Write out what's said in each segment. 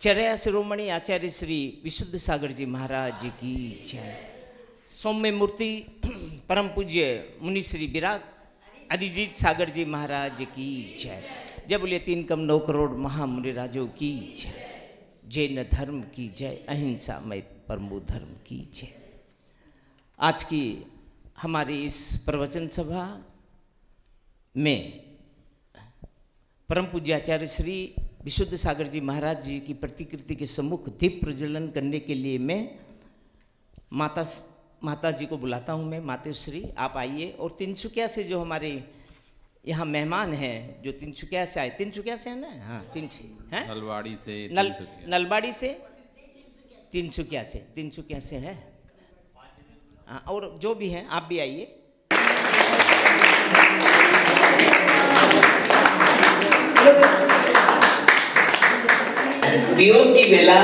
चर्या शिरोमणि आचार्य श्री विशुद्ध सागर जी महाराज की जय। सौम्य मूर्ति परम पूज्य मुनि श्री विराग अरिजीत सागर जी महाराज की जय। जय बोलिए 3 कम 9 करोड़ महामुनि राजों की जय। जैन धर्म की जय, अहिंसा मय परमो धर्म की जय। आज की हमारी इस प्रवचन सभा में परम पूज्य आचार्य श्री विशुद्ध सागर जी महाराज जी की प्रतिकृति के सम्मुख दीप प्रज्वलन करने के लिए मैं माता जी को बुलाता हूं। मैं मातेश्री आप आइए। और तिनसुकिया से जो हमारे यहाँ मेहमान हैं, जो तिनसुकिया से आए, तिनसुकिया से है ना? हाँ, हैं नलवाड़ी से नलबाड़ी से तिनसुकिया से है। हाँ, और जो भी हैं आप भी आइए। वियोग की वेला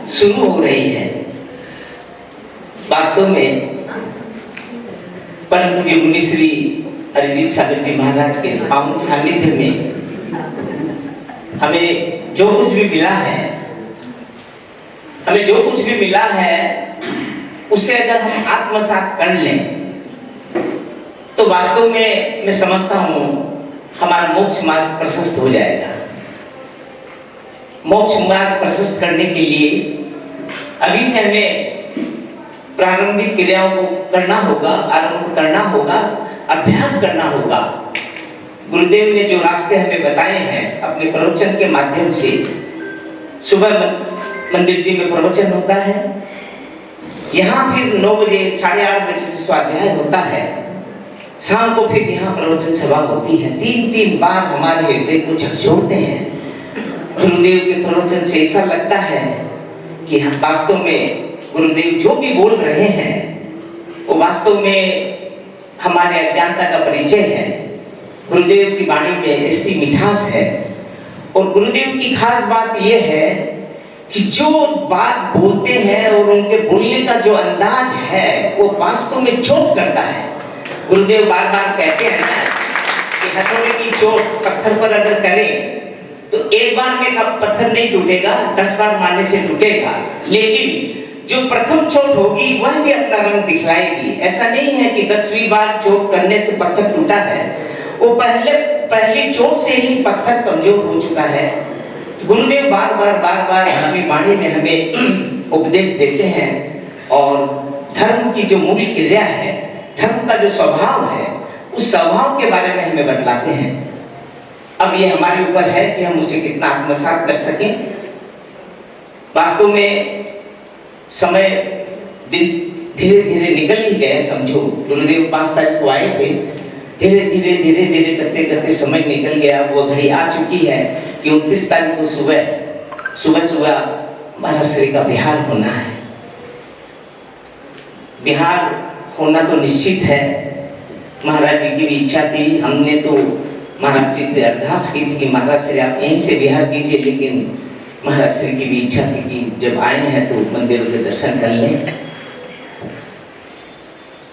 शुरू हो रही है। वास्तव में परम पूज्य मुनि श्री अरिजीत सागर जी महाराज के पावन सानिध्य में हमें जो कुछ भी मिला है, उसे अगर हम आत्मसात कर लें तो वास्तव में मैं समझता हूं हमारा मोक्ष मार्ग प्रशस्त हो जाएगा। मोक्ष मार्ग प्रशस्त करने के लिए अभी से हमें प्रारंभिक क्रियाओं को आरंभ करना होगा, अभ्यास करना होगा। गुरुदेव ने जो रास्ते हमें बताए हैं अपने प्रवचन के माध्यम से, सुबह मंदिर जी में प्रवचन होता है, यहाँ फिर 9 बजे 8:30 बजे से स्वाध्याय होता है, शाम को फिर यहाँ प्रवचन सभा होती है। 3 बार हमारे हृदय को झकझोरते हैं। गुरुदेव के प्रवचन से ऐसा लगता है कि हम वास्तव में गुरुदेव जो भी बोल रहे हैं वो वास्तव में हमारे अज्ञानता का परिचय है। गुरुदेव की वाणी में ऐसी मिठास है। और गुरुदेव की खास बात यह है कि जो बात बोलते हैं और उनके बोलने का जो अंदाज है वो वास्तव में चोट करता है। गुरुदेव बार बार कहते हैं ना कि हथौड़े की चोट पत्थर पर अगर करें तो एक बार में पत्थर नहीं टूटेगा, 10 बार मारने से टूटेगा, लेकिन जो प्रथम चोट होगी वह भी अपना रंग दिखलाएगी। ऐसा नहीं है कि 10वीं बार चोट करने से पत्थर टूटा है, वो पहली चोट से ही पत्थर कमजोर हो चुका है। गुरुदेव बार बार अपनी वाणी में हमें उपदेश देते हैं और धर्म की जो मूल क्रिया है, धर्म का जो स्वभाव है, उस स्वभाव के बारे में हमें बतलाते हैं। अब ये हमारे ऊपर है कि हम उसे कितना आत्मसात कर सकें। वास्तव में समय दिन धीरे धीरे निकल ही गया। समझो गुरुदेव 5 तारीख को आए थे, धीरे धीरे करते समय निकल गया। वो घड़ी आ चुकी है कि 29 तारीख को सुबह महाराज श्री का बिहार होना है। बिहार होना तो निश्चित है। महाराज जी की भी इच्छा थी। हमने तो महाराज श्री से अरदास की थी कि महाराज श्री आप यहीं से बिहार कीजिए, लेकिन महाराज श्री की भी इच्छा थी कि जब आए हैं तो मंदिरों के दर्शन कर लें।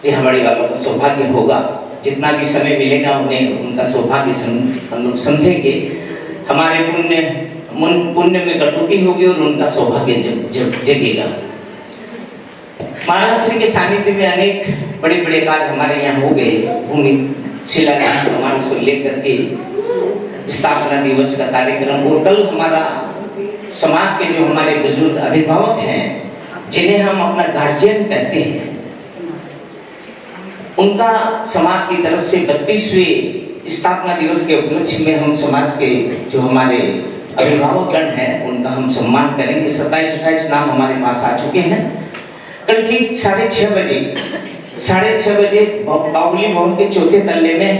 ये हमारे वालों का सौभाग्य होगा। जितना भी समय मिलेगा उन्हें उनका सौभाग्य हम लोग समझेंगे। हमारे पुण्य में कटौती होगी और उनका सौभाग्य जगेगा। महाराज श्री के सानिध्य में अनेक बड़े कार्य हमारे यहाँ हो गए। भूमि शिलान्यास समारोह से लेकर के स्थापना दिवस का कार्यक्रम, और कल हमारा समाज के जो हमारे बुजुर्ग अभिभावक हैं, जिन्हें हम अपना गार्जियन कहते हैं, उनका समाज की तरफ से 32वें स्थापना दिवस के उपलक्ष्य में हम समाज के जो हमारे अभिभावक गण हैं उनका हम सम्मान करेंगे। 27-28 नाम हमारे पास आ चुके हैं। कल ठीक 6:30 बजे बाहुबली भवन के चौथे तल्ले में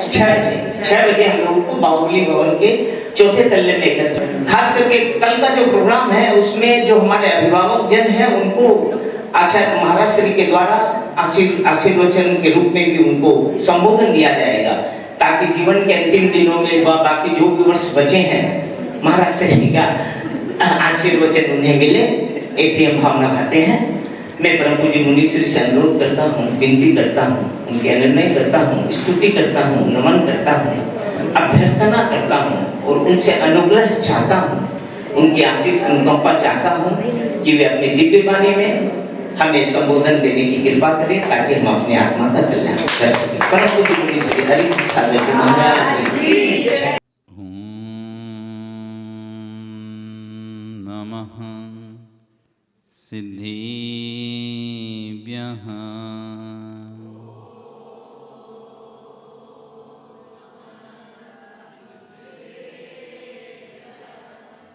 6 बजे हम लोगों को बाहुबली भवन के चौथे तल्ले में एकत्र। खास करके कल का जो प्रोग्राम है उसमें जो हमारे अभिभावक जन हैं उनको आचार्य महाराज श्री के द्वारा आशीर्वचन के रूप में भी उनको संबोधन दिया जाएगा, ताकि जीवन के अंतिम दिनों में बाकी जो भी वर्ष बचे हैं महाराज श्री का आशीर्वचन उन्हें मिले, ऐसी हम भावना भाते हैं। मैं परम पूज्य मुनि श्री से अनुरोध करता हूँ, विनती करता हूँ, उनके अनुनय करता हूँ, स्तुति करता हूँ, नमन करता हूँ, अभ्यर्थना करता हूँ और उनसे अनुग्रह चाहता हूँ उनकी आशीष अनुकंपा चाहता हूँ कि वे अपनी दिव्य वाणी में हमें संबोधन देने की कृपा करें ताकि हम अपनी आत्मा का कल्याण कर सकें। परम पूज्य गुरु श्री हरि सागर जी महाराज की जय। नमः सिद्धिभ्यः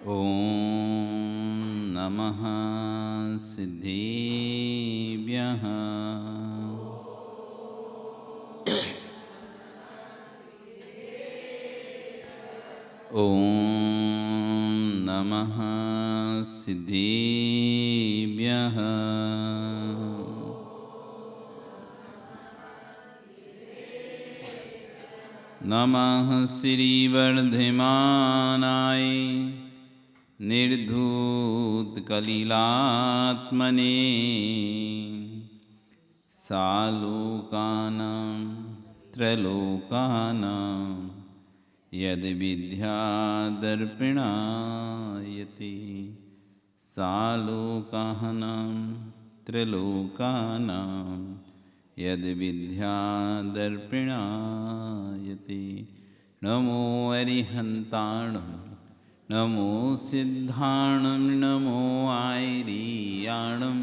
ॐ नमः सिद्धिभ्यः ॐ नमः सिद्धिभ्यः नमः श्रीवर्धमानाय निर्धूतकलिलात्मने सालोकानां त्रैलोकानां यद्विद्यादर्पिणायते सालोकानां त्रैलोकानां यद्विद्यादर्पिणायते नमो अरिहन्ताणं नमो सिद्धाणं नमो आयर्याणं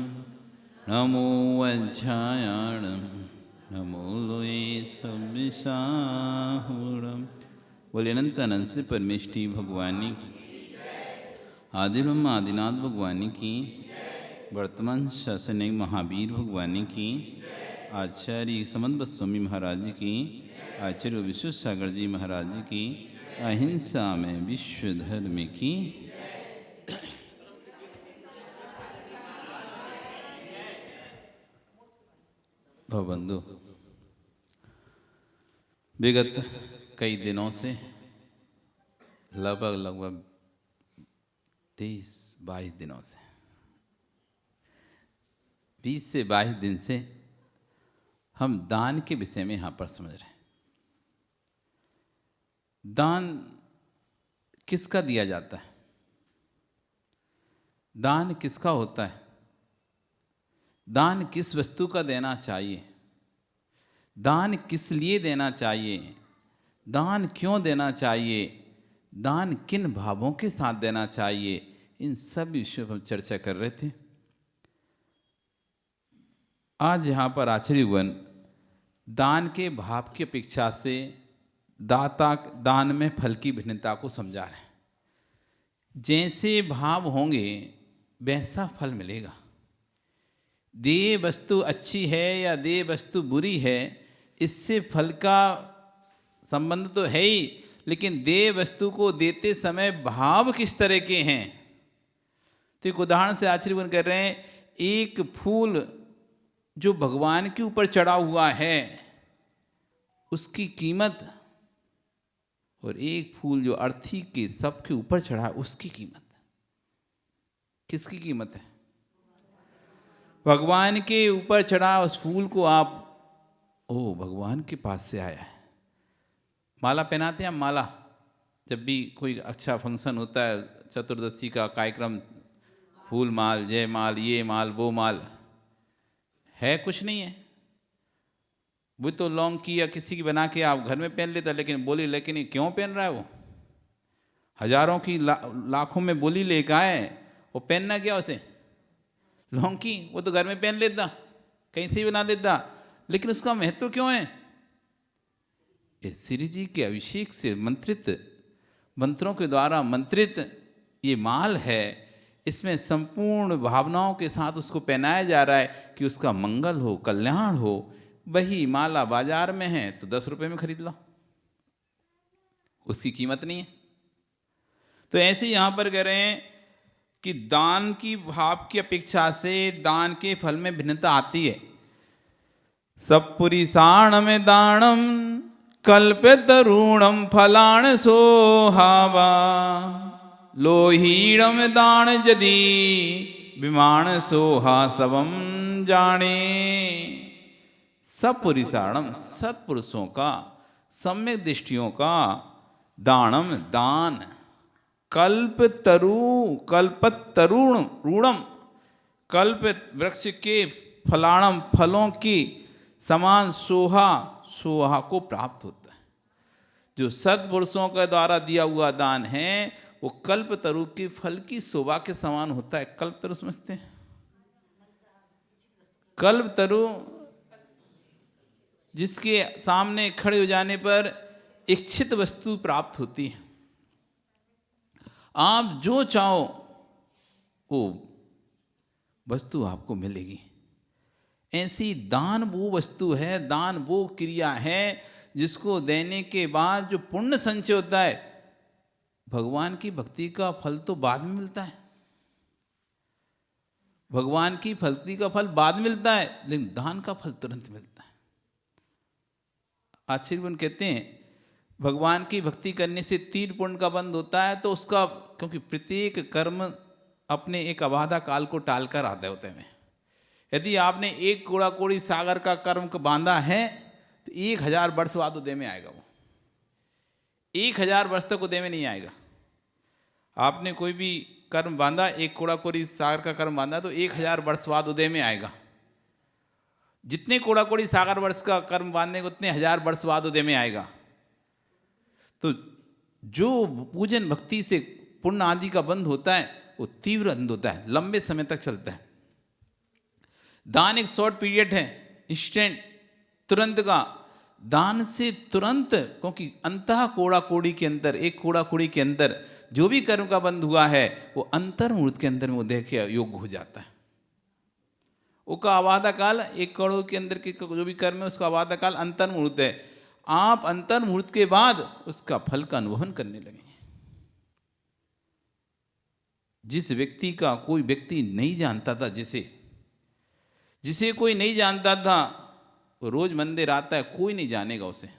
नमो वज्रायाणं नमो लोये सविशाहुरं। बोले अनंत अनंत से परमेष्टि भगवानी आदिब्रह्म आदिनाथ भगवानी की, वर्तमान शासनिक महावीर भगवानी की, आचार्य समन्त स्वामी महाराज जी की, आचार्य विश्व सागर जी महाराज जी की, अहिंसा में विश्व धर्म की। बंधु, विगत कई दिनों से लगभग 23-22 दिनों से 20 से 22 दिन से हम दान के विषय में यहाँ पर समझ रहे हैं। दान किसका दिया जाता है? दान किसका होता है? दान किस वस्तु का देना चाहिए? दान किस लिए देना चाहिए? दान क्यों देना चाहिए? दान किन भावों के साथ देना चाहिए? इन सब विषयों पर चर्चा कर रहे थे। आज यहाँ पर आचार्यगण दान के भाव की अपेक्षा से दान में फल की भिन्नता को समझा रहे हैं। जैसे भाव होंगे वैसा फल मिलेगा। दे वस्तु अच्छी है या दे वस्तु बुरी है, इससे फल का संबंध तो है ही, लेकिन दे वस्तु को देते समय भाव किस तरह के हैं। तो एक उदाहरण से आचार्यगण कर रहे हैं, एक फूल जो भगवान के ऊपर चढ़ा हुआ है उसकी कीमत, और एक फूल जो अर्थी के सबके ऊपर चढ़ा उसकी कीमत। किसकी कीमत है? भगवान के ऊपर चढ़ा उस फूल को आप भगवान के पास से आया है। माला पहनाते हैं हम, माला जब भी कोई अच्छा फंक्शन होता है, चतुर्दशी का कार्यक्रम, फूल माल, जय माल, ये माल, वो माल है, कुछ नहीं है। वो तो लौंग की या किसी की बना के आप घर में पहन लेता, लेकिन बोली लेकिन ये क्यों पहन रहा है? वो हजारों की लाखों में बोली लेकर आए, वो पहनना क्या उसे? लौंग की, वो तो घर में पहन लेता, कहीं से बना लेता, लेकिन उसका महत्व क्यों है? श्री जी के अभिषेक से मंत्रित, मंत्रों के द्वारा मंत्रित ये माल है। इसमें संपूर्ण भावनाओं के साथ उसको पहनाया जा रहा है कि उसका मंगल हो, कल्याण हो। वही माला बाजार में है तो 10 रुपए में खरीद लो, उसकी कीमत नहीं है। तो ऐसे यहां पर कह रहे हैं कि दान की भाव की अपेक्षा से दान के फल में भिन्नता आती है। सपुरीसाण में दानम कल्पित ऋणम फलाण सोहावा, लोहीणम दान यदि विमान सोहा सबम जाने। सपुरीसाणम, सत्पुरुषों का, सम्यक दृष्टियों का, दानम दान, कल्पतरुणम, कल्प वृक्ष के फलाणम, फलों की समान सोहा को प्राप्त होता है। जो सत्पुरुषों के द्वारा दिया हुआ दान है वो कल्पतरु के फल की शोभा के समान होता है। कल्पतरु समझते हैं? कल्पतरु जिसके सामने खड़े हो जाने पर इच्छित वस्तु प्राप्त होती है। आप जो चाहो वो वस्तु आपको मिलेगी। ऐसी दान वो वस्तु है, दान वो क्रिया है जिसको देने के बाद जो पुण्य संचय होता है, भगवान की भक्ति का फल तो बाद में मिलता है। भगवान की भक्ति का फल बाद में मिलता है, लेकिन दान का फल तुरंत मिलता है। आचार्य कहते हैं भगवान की भक्ति करने से 3 पुण्य का बंध होता है। तो उसका, क्योंकि प्रत्येक कर्म अपने एक अबाधा काल को टालकर आते होते हैं। यदि आपने एक कूड़ा कोड़ी सागर का कर्म को बांधा है तो 1000 वर्ष बाद उदय में आएगा। वो 1000 वर्ष तक उदय में नहीं आएगा। आपने कोई भी कर्म बांधा, एक कूड़ा कोड़ी सागर का कर्म बांधा, तो 1000 वर्ष बाद उदय में आएगा। जितने कूड़ा कोड़ी सागर वर्ष का कर्म बांधने को उतने 1000 वर्ष बाद उदय में आएगा। तो जो पूजन भक्ति से पुण्य आदि का बंध होता है वो तीव्र बंध होता है, लंबे समय तक चलता है। दान एक शॉर्ट पीरियड है, इंस्टेंट, तुरंत का। दान से तुरंत, क्योंकि अंतः कोड़ा कोड़ी के अंदर, एक कोड़ा कोड़ी के अंदर जो भी कर्म का बंध हुआ है वो अंतर्मुहूर्त के अंदर में उदय के योग्य हो जाता है। उसका आवादा काल, एक करोड़ के अंदर के जो भी कर्म है उसका आवादा काल अंतर्मुहूर्त है। आप अंतर्मुहूर्त के बाद उसका फल का अनुभवन करने लगेंगे। जिस व्यक्ति का कोई व्यक्ति नहीं जानता था, जिसे कोई नहीं जानता था, वो रोज मंदिर आता है, कोई नहीं जानेगा उसे।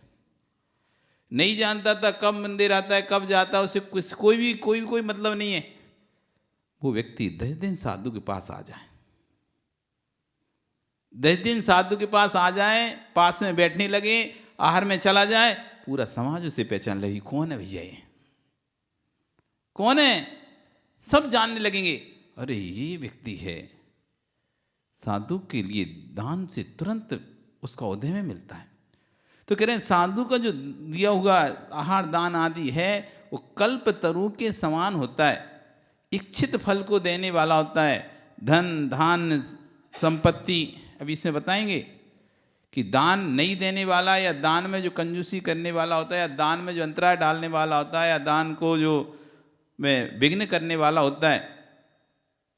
नहीं जानता था कब मंदिर आता है, कब जाता है, उसे कोई मतलब नहीं है। वो व्यक्ति 10 दिन साधु के पास आ जाए, 10 दिन साधु के पास आ जाए, पास में बैठने लगे, आहार में चला जाए, पूरा समाज उसे पहचान लगी, कौन है भैया ये, कौन है, सब जानने लगेंगे, अरे ये व्यक्ति है। साधु के लिए दान से तुरंत उसका उदय में मिलता है। तो कह रहे हैं साधु का जो दिया हुआ आहार दान आदि है वो कल्प तरु के समान होता है, इच्छित फल को देने वाला होता है। धन, धान्य, संपत्ति, अभी इसमें बताएंगे कि दान नहीं देने वाला या दान में जो कंजूसी करने वाला होता है या दान में जो अंतराय डालने वाला होता है या दान को जो में विघ्न करने वाला होता है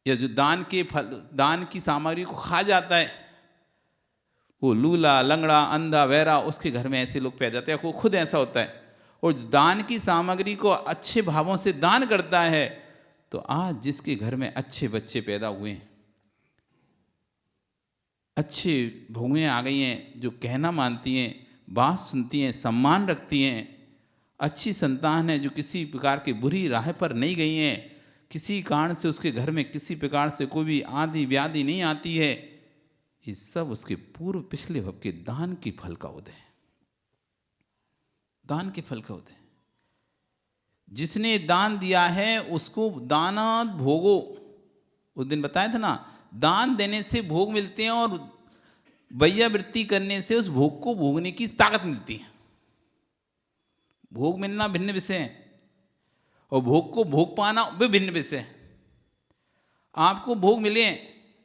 या जो दान के फल, दान की सामग्री को खा जाता है, वो लूला, लंगड़ा, अंधा, बहरा, उसके घर में ऐसे लोग पैदा जाते हैं। वो खुद ऐसा होता है। और जो दान की सामग्री को अच्छे भावों से दान करता है, तो आज जिसके घर में अच्छे बच्चे पैदा हुए हैं, अच्छे बहुएं आ गई हैं, जो कहना मानती हैं, बात सुनती हैं, सम्मान रखती हैं, अच्छी संतान है जो किसी प्रकार की बुरी राह पर नहीं गई हैं, किसी कारण से उसके घर में किसी प्रकार से कोई भी आदि व्याधि नहीं आती है, ये सब उसके पूर्व पिछले भव के दान के फल का उदय है। दान के फल का उदय। जिसने दान दिया है उसको दानाद भोगो, उस दिन बताया था ना, दान देने से भोग मिलते हैं और वैयावृत्ति करने से उस भोग को भोगने की ताकत मिलती है। भोग मिलना भिन्न विषय है और भोग को भोग पाना भी भिन्न विषय है। आपको भोग मिले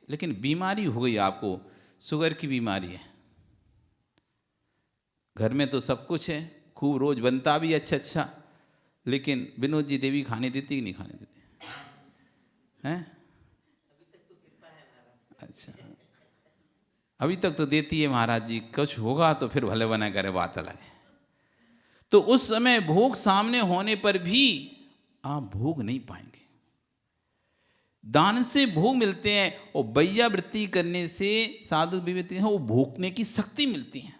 लेकिन बीमारी हो गई, आपको शुगर की बीमारी है, घर में तो सब कुछ है, खूब रोज बनता भी अच्छा, लेकिन विनोद जी देवी खाने देती कि नहीं खाने देती हैं? अच्छा, अभी तक तो देती है महाराज जी, कुछ होगा तो फिर भले बना करे, बात अलग है। तो उस समय भोग सामने होने पर भी आप भोग नहीं पाएंगे। दान से भोग मिलते हैं और वैयावृत्ति करने से साधु विवेक है वो भोगने की शक्ति मिलती है।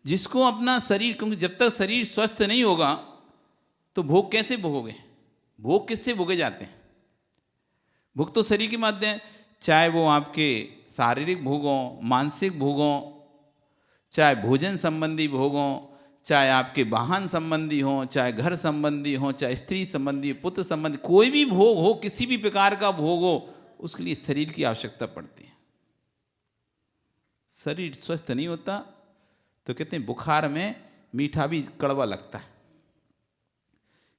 जिसको अपना शरीर, क्योंकि जब तक शरीर स्वस्थ नहीं होगा तो भोग कैसे भोगोगे? भोग किससे भोगे जाते हैं? भोग तो शरीर के माध्यम, चाहे वो आपके शारीरिक भोग हों, मानसिक भोग हों, चाहे भोजन संबंधी भोग हों, चाहे आपके वाहन संबंधी हो, चाहे घर संबंधी हो, चाहे स्त्री संबंधी, पुत्र संबंधी, कोई भी भोग हो, किसी भी प्रकार का भोग हो, उसके लिए शरीर की आवश्यकता पड़ती है। शरीर स्वस्थ नहीं होता तो कहते हैं बुखार में मीठा भी कड़वा लगता है।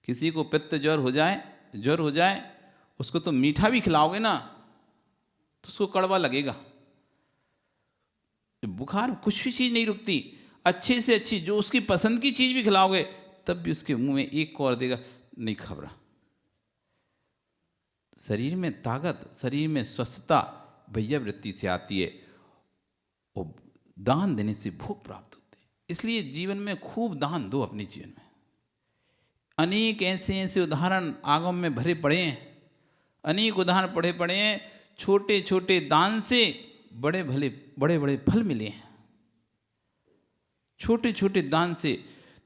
किसी को पित्त ज्वर हो जाए उसको तो मीठा भी खिलाओगे ना तो उसको कड़वा लगेगा। बुखार कुछ भी चीज़ नहीं रुकती, अच्छे से अच्छी जो उसकी पसंद की चीज़ भी खिलाओगे तब भी उसके मुंह में एक को और देगा, नहीं खबरा। शरीर में ताकत, शरीर में स्वस्थता भैया वृत्ति से आती है और दान देने से भोग प्राप्त होते हैं। इसलिए जीवन में खूब दान दो अपने जीवन में। अनेक ऐसे उदाहरण आगम में भरे पड़े हैं, अनेक उदाहरण पड़े हैं। छोटे छोटे दान से बड़े बड़े फल मिले हैं, छोटे छोटे दान से।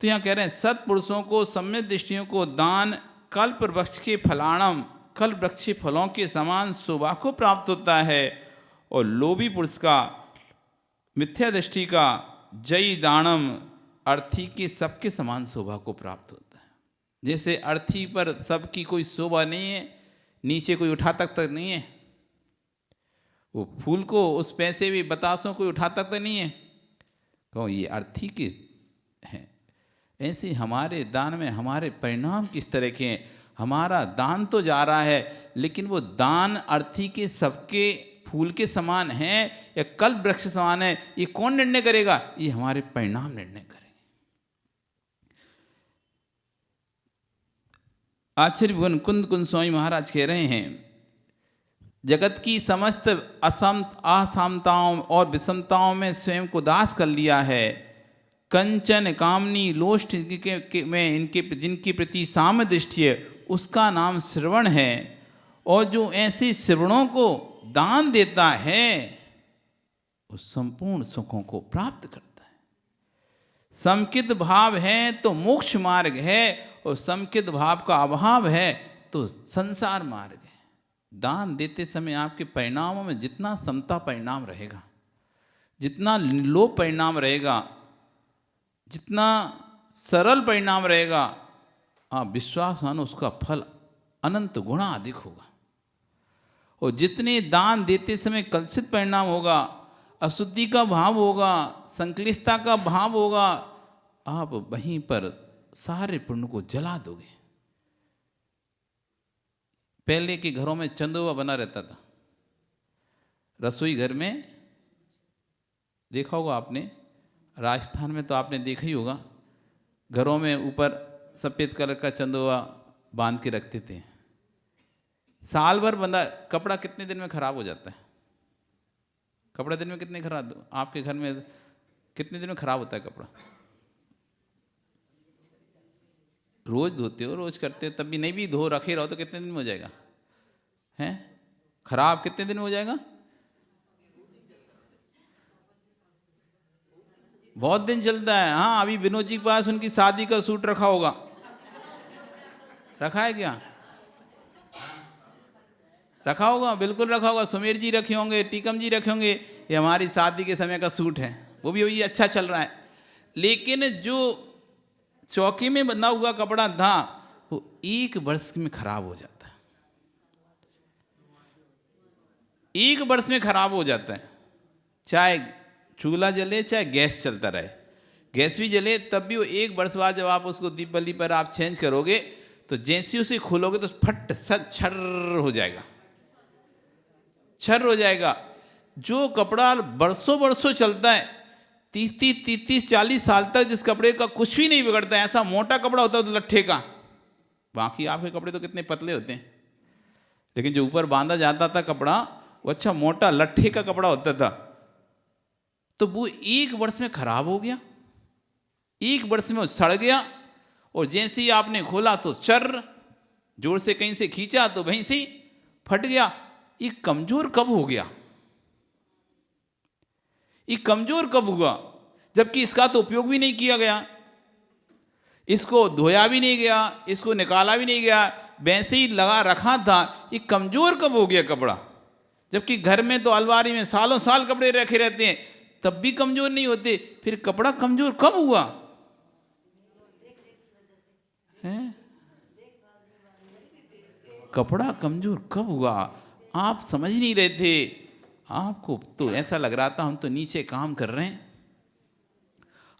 तो यहाँ कह रहे हैं सत्पुरुषों को, सम्यक दृष्टियों को दान कल्प वृक्ष के फलाणम, कल्प वृक्ष के फलों के समान शोभा को प्राप्त होता है। और लोभी पुरुष का, मिथ्या दृष्टि का जय दानम, अर्थी के सबके समान शोभा को प्राप्त होता है। जैसे अर्थी पर सबकी कोई शोभा नहीं है, नीचे कोई उठा तक नहीं है, वो फूल को, उस पैसे भी बतासों को उठा तक नहीं है, तो ये अर्थी के हैं। ऐसे हमारे दान में हमारे परिणाम किस तरह के हैं। हमारा दान तो जा रहा है लेकिन वो दान अर्थी के सबके फूल के समान है या कल्प वृक्ष समान है, ये कौन निर्णय करेगा? ये हमारे परिणाम निर्णय करेंगे। आचार्य भगवान कुंद स्वामी महाराज कह रहे हैं जगत की समस्त असामताओं और विषमताओं में स्वयं को दास कर लिया है। कंचन कामनी लोष्ट में जिनके प्रति साम्य दृष्टि है उसका नाम श्रवण है। और जो ऐसे श्रवणों को दान देता है वो संपूर्ण सुखों को प्राप्त करता है। समकित भाव है तो मोक्ष मार्ग है और समकित भाव का अभाव है तो संसार मार्ग है। दान देते समय आपके परिणामों में जितना समता परिणाम रहेगा, जितना लोभ परिणाम रहेगा, जितना सरल परिणाम रहेगा, आप विश्वास मानो उसका फल अनंत गुणा अधिक होगा। और जितने दान देते समय कलुषित परिणाम होगा, अशुद्धि का भाव होगा, संक्लिष्टता का भाव होगा, आप वहीं पर सारे पुण्य को जला दोगे। पहले के घरों में चंदोवा बना रहता था, रसोई घर में देखा होगा आपने, राजस्थान में तो आपने देखा ही होगा, घरों में ऊपर सफ़ेद कलर का चंदोवा बांध के रखते थे। साल भर बंदा, कपड़ा कितने दिन में खराब हो जाता है? कपड़ा दिन में कितने खराब, आपके घर में कितने दिन में खराब होता है कपड़ा? रोज धोते हो, रोज करते हो, तब भी नहीं भी धो रखे रहो तो कितने दिन में हो जाएगा? हैं खराब कितने दिन में हो जाएगा? बहुत दिन चलता है। हाँ, अभी विनोद जी के पास उनकी शादी का सूट रखा होगा, रखा है क्या? रखा होगा, बिल्कुल रखा होगा। सुमेर जी रखे होंगे, टीकम जी रखे होंगे। ये हमारी शादी के समय का सूट है, वो भी अच्छा चल रहा है। लेकिन जो चौकी में बंधा हुआ कपड़ा था वो 1 वर्ष में खराब हो जाता है, 1 वर्ष में खराब हो जाता है। चाहे चूल्हा जले चाहे गैस चलता रहे, गैस भी जले तब भी वो 1 वर्ष बाद जब आप उसको दीप बल्ली पर आप चेंज करोगे तो जैसे उसे खोलोगे तो फट सच छर हो जाएगा, छर हो जाएगा। जो कपड़ा बरसों बरसों चलता है, 30-40 साल तक, जिस कपड़े का कुछ भी नहीं बिगड़ता है, ऐसा मोटा कपड़ा होता है तो लट्ठे का। बाकी आपके कपड़े तो कितने पतले होते हैं, लेकिन जो ऊपर बांधा जाता था कपड़ा वो अच्छा मोटा लट्ठे का कपड़ा होता था। तो वो 1 वर्ष में खराब हो गया, 1 वर्ष में वो सड़ गया। और जैसे ही आपने खोला तो चर, जोर से कहीं से खींचा तो वहीं से फट गया। ये कमजोर कब हो गया? ये कमजोर कब हुआ? जबकि इसका तो उपयोग भी नहीं किया गया, इसको धोया भी नहीं गया, इसको निकाला भी नहीं गया, वैसे ही लगा रखा था। ये कमजोर कब हो गया कपड़ा? जबकि घर में तो अलमारी में सालों साल कपड़े रखे रहते हैं, तब भी कमजोर नहीं होते। फिर कपड़ा कमजोर कब हुआ? हैं? कपड़ा कमजोर कब हुआ? आप समझ नहीं रहे थे। आपको तो ऐसा लग रहा था हम तो नीचे काम कर रहे हैं।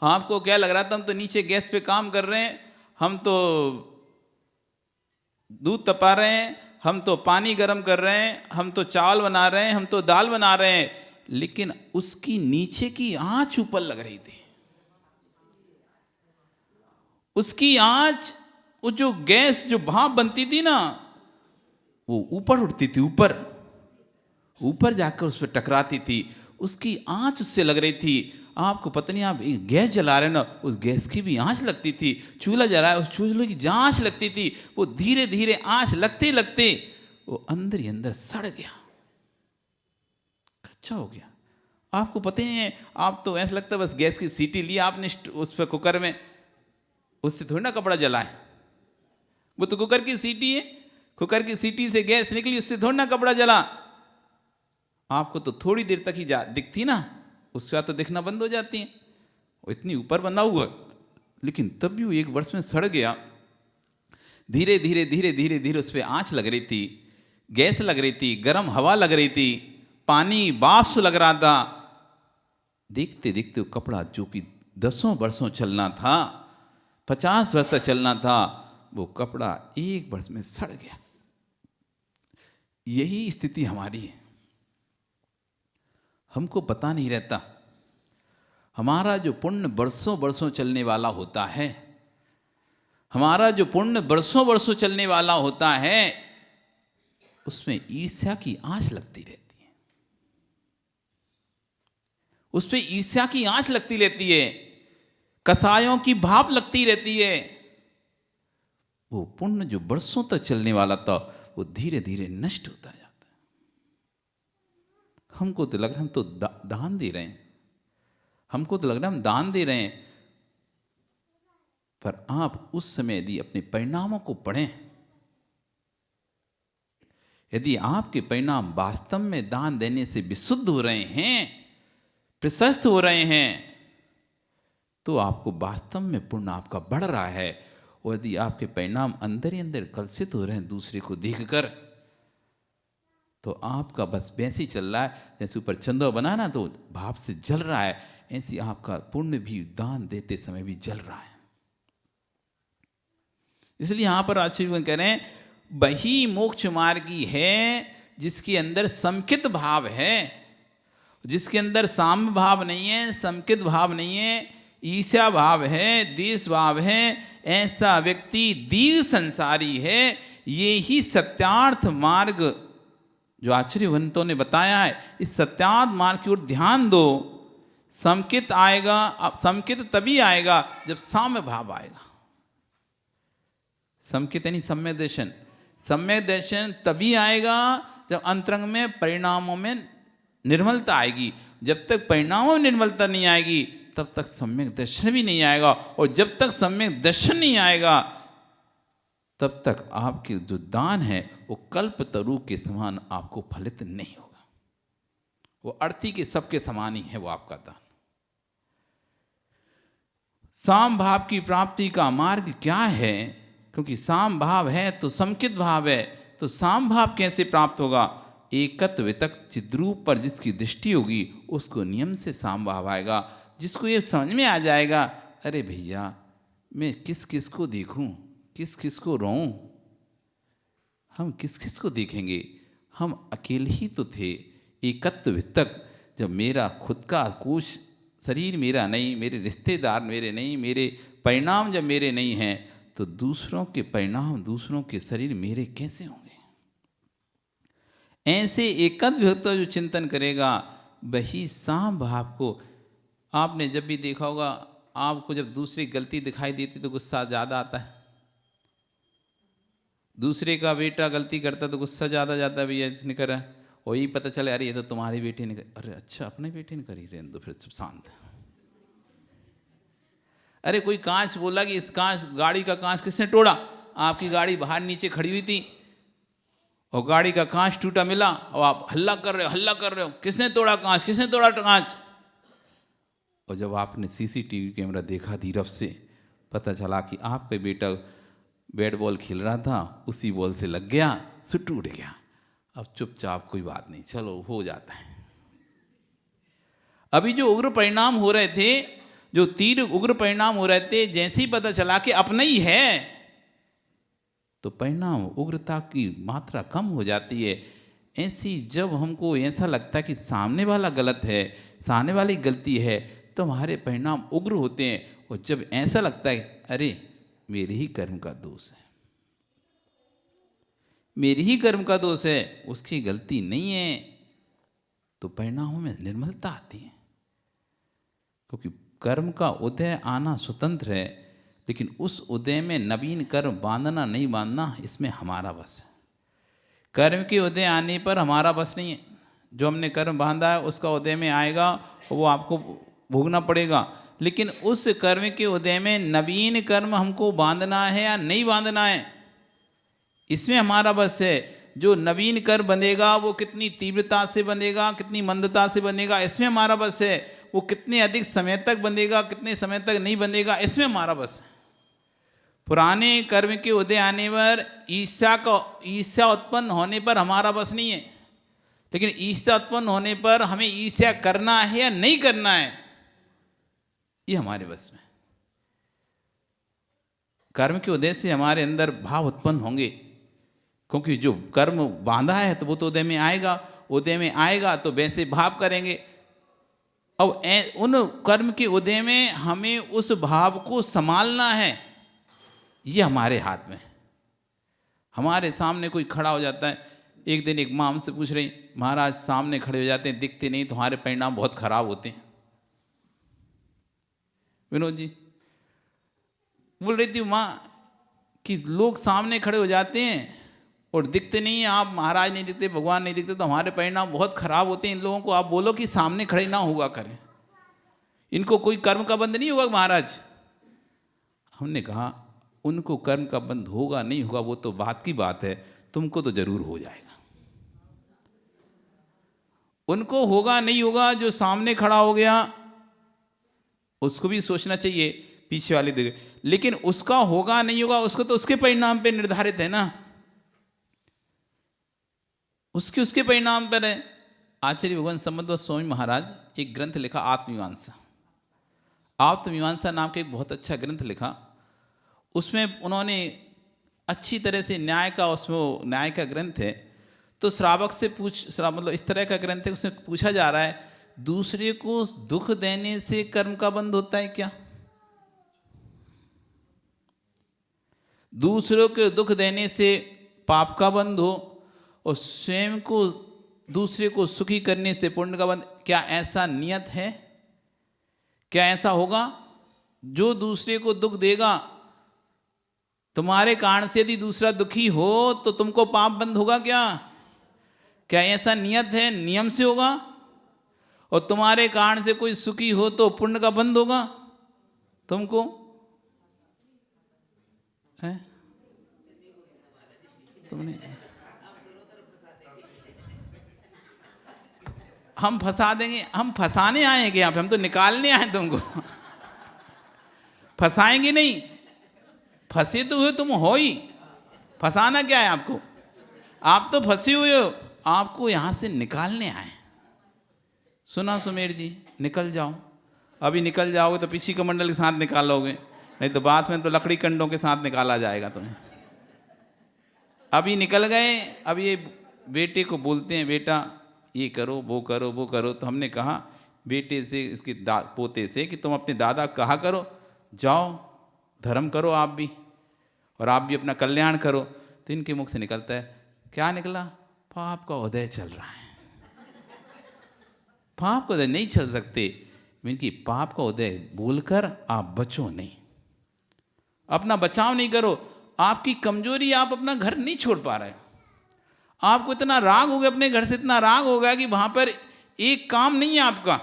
आपको क्या लग रहा था? हम तो नीचे गैस पे काम कर रहे हैं, हम तो दूध तपा रहे हैं, हम तो पानी गर्म कर रहे हैं, हम तो चावल बना रहे हैं, हम तो दाल बना रहे हैं। लेकिन उसकी नीचे की आंच ऊपर लग रही थी। उसकी आंच, वो जो गैस जो भाप बनती थी ना, वो ऊपर उठती थी, ऊपर ऊपर जाकर उस पर टकराती थी। उसकी आंच उससे लग रही थी। आपको पता नहीं, आप गैस जला रहे हैं ना, उस गैस की भी आंच लगती थी। चूल्हा जला है, उस चूल्हे की आंच लगती थी। वो धीरे धीरे आंच लगते लगते वो अंदर ही अंदर सड़ गया, कच्चा हो गया। आपको पता ही नहीं है। आप तो ऐसा लगता है बस गैस की सीटी ली आपने उस पर कुकर में, उससे थोड़ी ना कपड़ा जलाए। वो तो कुकर की सीटी है, कुकर की सीटी से गैस निकली, उससे थोड़ी ना कपड़ा जला। आपको तो थोड़ी देर तक ही दिखती ना, उसके बाद तो दिखना बंद हो जाती है। वो इतनी ऊपर बना हुआ, लेकिन तब भी वो 1 वर्ष में सड़ गया। धीरे धीरे धीरे धीरे धीरे उस पर आंच लग रही थी, गैस लग रही थी, गर्म हवा लग रही थी, पानी वाष्प लग रहा था। देखते देखते वो कपड़ा जो कि 10 वर्षों चलना था, 50 वर्ष तक चलना था, वो कपड़ा 1 वर्ष में सड़ गया। यही स्थिति हमारी है। हमको पता नहीं रहता, हमारा जो पुण्य वर्षों वर्षों चलने वाला होता है, हमारा जो पुण्य वर्षों वर्षों चलने वाला होता है, उसमें ईर्ष्या की आंच लगती रहती है। उस पर ईर्ष्या की आंच लगती रहती है, कसायों की भाप लगती रहती है। वो पुण्य जो वर्षों तक चलने वाला था, वो धीरे धीरे नष्ट होता जाता है। हमको तो लग रहा है हम तो दान दे रहे हैं, हमको तो लग रहा है हम दान दे रहे हैं। पर आप उस समय यदि अपने परिणामों को पढ़ें, यदि आपके परिणाम वास्तव में दान देने से विशुद्ध हो रहे हैं, प्रशस्त हो रहे हैं, तो आपको वास्तव में पुण्य आपका बढ़ रहा है। और यदि आपके परिणाम अंदर ही अंदर कलुषित हो रहे हैं दूसरे को देखकर, तो आपका बस वैसे ही चल रहा है जैसे ऊपर चंदवा बना ना, तो भाप से जल रहा है, ऐसी आपका पुण्य भी दान देते समय भी जल रहा है। इसलिए यहां पर आचार्य कह रहे हैं, वही मोक्ष मार्गी है जिसके अंदर समकित भाव है, जिसके अंदर साम्य भाव नहीं है, समकित भाव नहीं है, ईर्ष्या भाव है, द्वेष भाव है। ऐसा व्यक्ति दीर्घ संसारी है। ये ही सत्यार्थ मार्ग जो आचार्यवंतों ने बताया है, इस सत्यार्थ मार्ग की ओर ध्यान दो। समकित आएगा, समकित तभी आएगा जब साम्य भाव आएगा। समकित यानी सम्यक दर्शन। सम्यक दर्शन तभी आएगा जब अंतरंग में परिणामों में निर्मलता आएगी। जब तक परिणामों में निर्मलता नहीं आएगी, तब तक सम्यक दर्शन भी नहीं आएगा। और जब तक सम्यक दर्शन नहीं आएगा, तब तक आपके जो दान है वो कल्पतरु के समान आपको फलित नहीं होगा। वो अर्थी के सबके समान ही है वो आपका दान। साम भाव की प्राप्ति का मार्ग क्या है? क्योंकि साम भाव है तो समकित भाव है, तो साम भाव कैसे प्राप्त होगा? एकत्व वितक्त चिद्रूप पर जिसकी दृष्टि होगी उसको नियम से साम भाव आएगा। जिसको ये समझ में आ जाएगा, अरे भैया मैं किस किस को देखूं, किस किस को रोऊं, हम किस किस को देखेंगे, हम अकेले ही तो थे। एकत्व वितक्त, जब मेरा खुद का कोश शरीर मेरा नहीं, मेरे रिश्तेदार मेरे नहीं, मेरे परिणाम जब मेरे नहीं हैं, तो दूसरों के परिणाम, दूसरों के शरीर मेरे कैसे होंगे? ऐसे एकत्व विभक्त जो चिंतन करेगा, वही साम भाव को। आपने जब भी देखा होगा, आपको जब दूसरी गलती दिखाई देती तो गुस्सा ज़्यादा आता है। दूसरे का बेटा गलती करता तो गुस्सा ज़्यादा जाता है, भैया इसने करा, और यही पता चले अरे ये तो तुम्हारी बेटी ने करी, अरे अच्छा अपने बेटी ने करी, रहने दो फिर चुप शांत। अरे कोई कांच बोला कि इस कांच, गाड़ी का कांच किसने तोड़ा? आपकी गाड़ी बाहर नीचे खड़ी हुई थी और गाड़ी का कांच टूटा मिला और आप हल्ला कर रहे हो, हल्ला कर रहे हो, किसने तोड़ा कांच, किसने तोड़ा कांच? और जब आपने सीसीटीवी कैमरा देखा धीरज से, पता चला कि आपका बेटा बैट बॉल खेल रहा था, उसी बॉल से लग गया, सो टूट गया। अब चुपचाप कोई बात नहीं, चलो हो जाता है। अभी जो उग्र परिणाम हो रहे थे, जो तीर उग्र परिणाम हो रहे थे, जैसे ही पता चला कि अपना ही है, तो परिणाम उग्रता की मात्रा कम हो जाती है। ऐसी जब हमको ऐसा लगता है कि सामने वाला गलत है, सामने वाली गलती है, तो हमारे परिणाम उग्र होते हैं। और जब ऐसा लगता है अरे मेरे ही कर्म का दोष है, मेरी ही कर्म का दोष है, उसकी गलती नहीं है, तो परिणामों में निर्मलता आती है। क्योंकि कर्म का उदय आना स्वतंत्र है, लेकिन उस उदय में नवीन कर्म बांधना नहीं बांधना, इसमें हमारा बस है। कर्म के उदय आने पर हमारा बस नहीं है। जो हमने कर्म बांधा है उसका उदय में आएगा, वो आपको भोगना पड़ेगा। लेकिन उस कर्म के उदय में नवीन कर्म हमको बांधना है या नहीं बांधना है, इसमें हमारा बस है। जो नवीन कर्म बनेगा वो कितनी तीव्रता से बनेगा, कितनी मंदता से बनेगा, इसमें हमारा बस है। वो कितने अधिक समय तक बनेगा, कितने समय तक नहीं बनेगा, इसमें हमारा बस है। पुराने कर्म के उदय आने पर ईर्ष्या उत्पन्न होने पर हमारा बस नहीं है। लेकिन ईर्ष्या उत्पन्न होने पर हमें ईर्ष्या करना है या नहीं करना है, ये हमारे बस में। कर्म के उदय से हमारे अंदर भाव उत्पन्न होंगे, क्योंकि जो कर्म बांधा है तो वो तो उदय में आएगा, उदय में आएगा तो वैसे भाव करेंगे। अब उन कर्म के उदय में हमें उस भाव को संभालना है, ये हमारे हाथ में। हमारे सामने कोई खड़ा हो जाता है, एक दिन एक माँ हमसे पूछ रही, महाराज सामने खड़े हो जाते हैं, दिखते नहीं, तुम्हारे परिणाम बहुत खराब होते हैं। विनोद जी बोल रही थी माँ कि लोग सामने खड़े हो जाते हैं और दिखते नहीं हैं, आप महाराज नहीं दिखते, भगवान नहीं दिखते, तो हमारे परिणाम बहुत खराब होते हैं। इन लोगों को आप बोलो कि सामने खड़े ना हुआ करें, इनको कोई कर्म का बंध नहीं होगा महाराज। हमने कहा उनको कर्म का बंध होगा नहीं होगा वो तो बात की बात है, तुमको तो जरूर हो जाएगा। उनको होगा नहीं होगा, जो सामने खड़ा हो गया उसको भी सोचना चाहिए, पीछे वाले देखे, लेकिन उसका होगा नहीं होगा, उसको तो उसके परिणाम पे निर्धारित है ना, उसके परिणाम पर है। आचार्य भगवान संबंध स्वामी महाराज एक ग्रंथ लिखा, आत्ममीमांसा। आत्ममीमांसा नाम का एक बहुत अच्छा ग्रंथ लिखा। उसमें उन्होंने अच्छी तरह से न्याय का, उसमें न्याय का ग्रंथ है, तो श्रावक से मतलब इस तरह का ग्रंथ है, उसमें पूछा जा रहा है दूसरे को दुख देने से कर्म का बंध होता है क्या? दूसरों को दुख देने से पाप का बंध हो और स्वयं को दूसरे को सुखी करने से पुण्य का बंध, क्या ऐसा नियत है? क्या ऐसा होगा? जो दूसरे को दुख देगा, तुम्हारे कारण से यदि दूसरा दुखी हो तो तुमको पाप बंद होगा क्या? क्या ऐसा नियत है, नियम से होगा? और तुम्हारे कारण से कोई सुखी हो तो पुण्य का बंद होगा तुमको, है? तुमने हम फंसा देंगे, हम फंसाने आए हैं क्या यहाँ पे? हम तो निकालने आए तुमको फंसाएंगे नहीं, फंसे तो हुए तुम हो ही, फंसाना क्या है आपको? आप तो फंसे हुए हो, आपको यहां से निकालने आए। सुना सुमेर जी, निकल जाओ। अभी निकल जाओगे तो पीछी कमंडल के साथ निकालोगे, नहीं तो बाद में तो लकड़ी कंडों के साथ निकाला जाएगा तुम्हें। अभी निकल गए, अब ये बेटे को बोलते हैं बेटा ये करो वो करो वो करो, तो हमने कहा बेटे से, इसके पोते से कि तुम अपने दादा कहा करो, जाओ धर्म करो आप भी, और आप भी अपना कल्याण करो। तो इनके मुख से निकलता है, क्या निकला? पाप का उदय चल रहा है। पाप का उदय नहीं चल सकते, इनकी पाप का उदय बोलकर आप बचो नहीं, अपना बचाव नहीं करो। आपकी कमजोरी, आप अपना घर नहीं छोड़ पा रहे हो। आपको इतना राग हो गया, अपने घर से इतना राग हो गया कि वहां पर एक काम नहीं है आपका,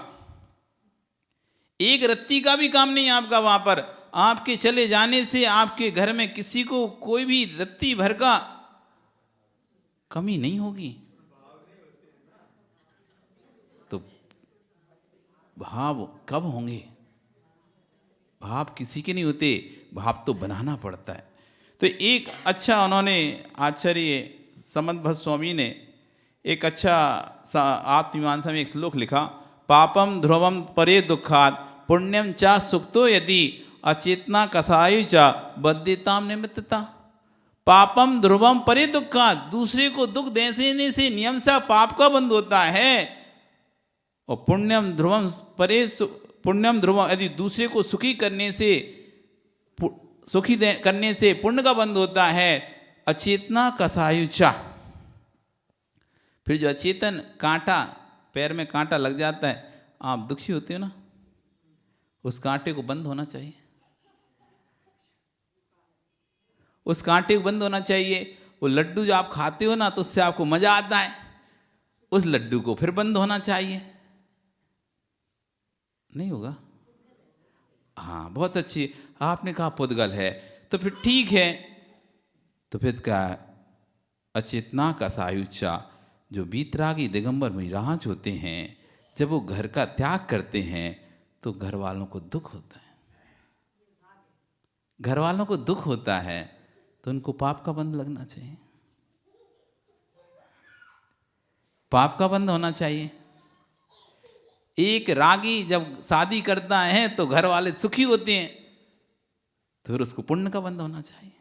एक रत्ती का भी काम नहीं है आपका। वहां पर आपके चले जाने से आपके घर में किसी को कोई भी रत्ती भर का कमी नहीं होगी। तो भाव कब होंगे? भाव किसी के नहीं होते, भाव तो बनाना पड़ता है। तो एक अच्छा उन्होंने आचार्य समन्त स्वामी ने एक अच्छा आत्ममीमांसा में एक श्लोक लिखा, पापम ध्रुवम परे दुखात पुण्यम चा सुक्तो यदि अचेतना कसायु चा बद्धताम निमित्तता। पापम ध्रुवम परे दुखात, दूसरे को दुख देने से नियम से पाप का बंध होता है। और पुण्यम ध्रुवम परे पुण्यम ध्रुवम, यदि दूसरे को सुखी करने से करने से पुण्य का बंध होता है। अचेतना कसायुचा, फिर जो अचेतन कांटा, पैर में कांटा लग जाता है, आप दुखी होते हो ना, उस कांटे को बंद होना चाहिए, उस कांटे को बंद होना चाहिए। वो लड्डू जो आप खाते हो ना, तो उससे आपको मजा आता है, उस लड्डू को फिर बंद होना चाहिए। नहीं होगा? हाँ, बहुत अच्छी आपने कहा, पुद्गल है तो फिर ठीक है। तो फिर क्या, अचेतना का सायुचा, जो बीतरागी दिगंबर मिराज होते हैं, जब वो घर का त्याग करते हैं तो घर वालों को दुख होता है, घर वालों को दुख होता है, तो उनको पाप का बंध लगना चाहिए, पाप का बंध होना चाहिए। एक रागी जब शादी करता है तो घर वाले सुखी होते हैं, तो फिर उसको पुण्य का बंध होना चाहिए।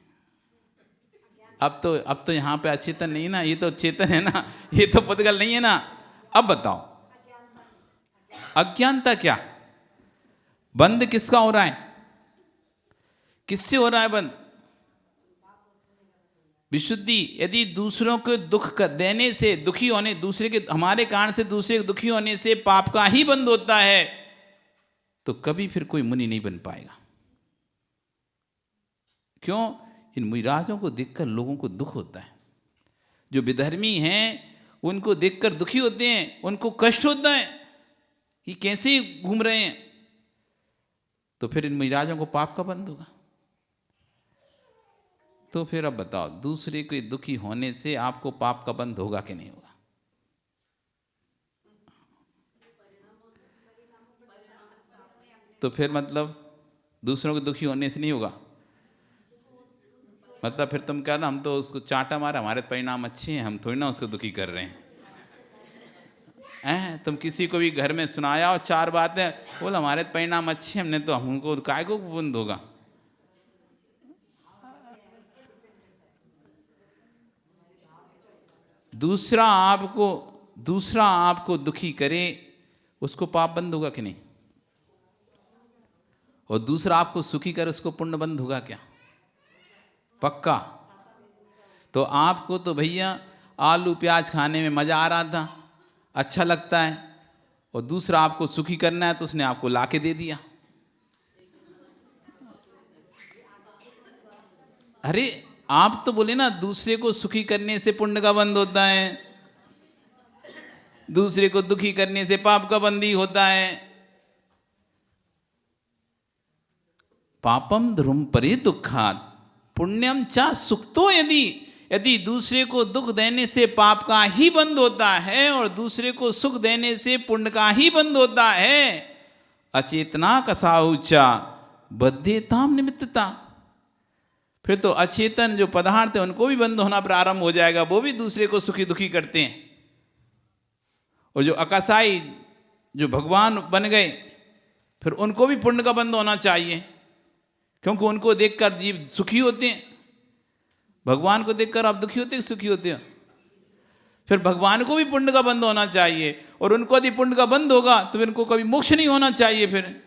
अब तो यहाँ पे अचेतन नहीं ना, ये तो चेतन है ना, ये तो पुद्गल नहीं है ना। अब बताओ, अज्ञानता क्या, बंध किसका हो रहा है, किससे हो रहा है बंध? विशुद्धि। यदि दूसरों को दुख देने से, दुखी होने, दूसरे के हमारे कारण से दूसरे के दुखी होने से पाप का ही बंध होता है, तो कभी फिर कोई मुनि नहीं बन पाएगा। क्यों? इन मुनिराजों को देखकर लोगों को दुख होता है, जो विधर्मी हैं उनको देखकर दुखी होते हैं, उनको कष्ट होता है, ये कैसे घूम रहे हैं। तो फिर इन मुनिराजों को पाप का बंध होगा। तो फिर अब बताओ, दूसरे के दुखी होने से आपको पाप का बंध होगा कि नहीं होगा? तो फिर मतलब दूसरों के दुखी होने से नहीं होगा, मतलब फिर तुम क्या ना, हम तो उसको चांटा मारा, हमारे परिणाम अच्छे हैं, हम थोड़ी ना उसको दुखी कर रहे हैं। तुम किसी को भी घर में सुनाया और चार बातें बोल, हमारे परिणाम अच्छे, हमने तो, हमको काय को बंद होगा। दूसरा आपको दुखी करे, उसको पाप बंद होगा कि नहीं? और दूसरा आपको सुखी करे, उसको पुण्य बंद होगा क्या? पक्का। तो आपको तो भैया आलू प्याज खाने में मजा आ रहा था, अच्छा लगता है, और दूसरा आपको सुखी करना है तो उसने आपको लाके दे दिया। अरे आप तो बोले ना, दूसरे को सुखी करने से पुण्य का बंध होता है, दूसरे को दुखी करने से पाप का बंधी होता है। पापम ध्रुवम परे दुखात पुण्यम चा सुक्तो यदि दूसरे को दुख देने से पाप का ही बंध होता है और दूसरे को सुख देने से पुण्य का ही बंध होता है। अचेतना कसाहुचा बद्धेताम निमित्तता, फिर तो अचेतन जो पदार्थ है उनको भी बंद होना प्रारंभ हो जाएगा, वो भी दूसरे को सुखी दुखी करते हैं। और जो अकसाई, जो भगवान बन गए, फिर उनको भी पुण्य का बंद होना चाहिए, क्योंकि उनको देखकर जीव सुखी होते हैं। भगवान को देखकर आप दुखी होते हैं, सुखी होते हो? फिर भगवान को भी पुण्य का बंद होना चाहिए, और उनको यदि पुण्य का बंद होगा तो इनको कभी मोक्ष नहीं होना चाहिए। फिर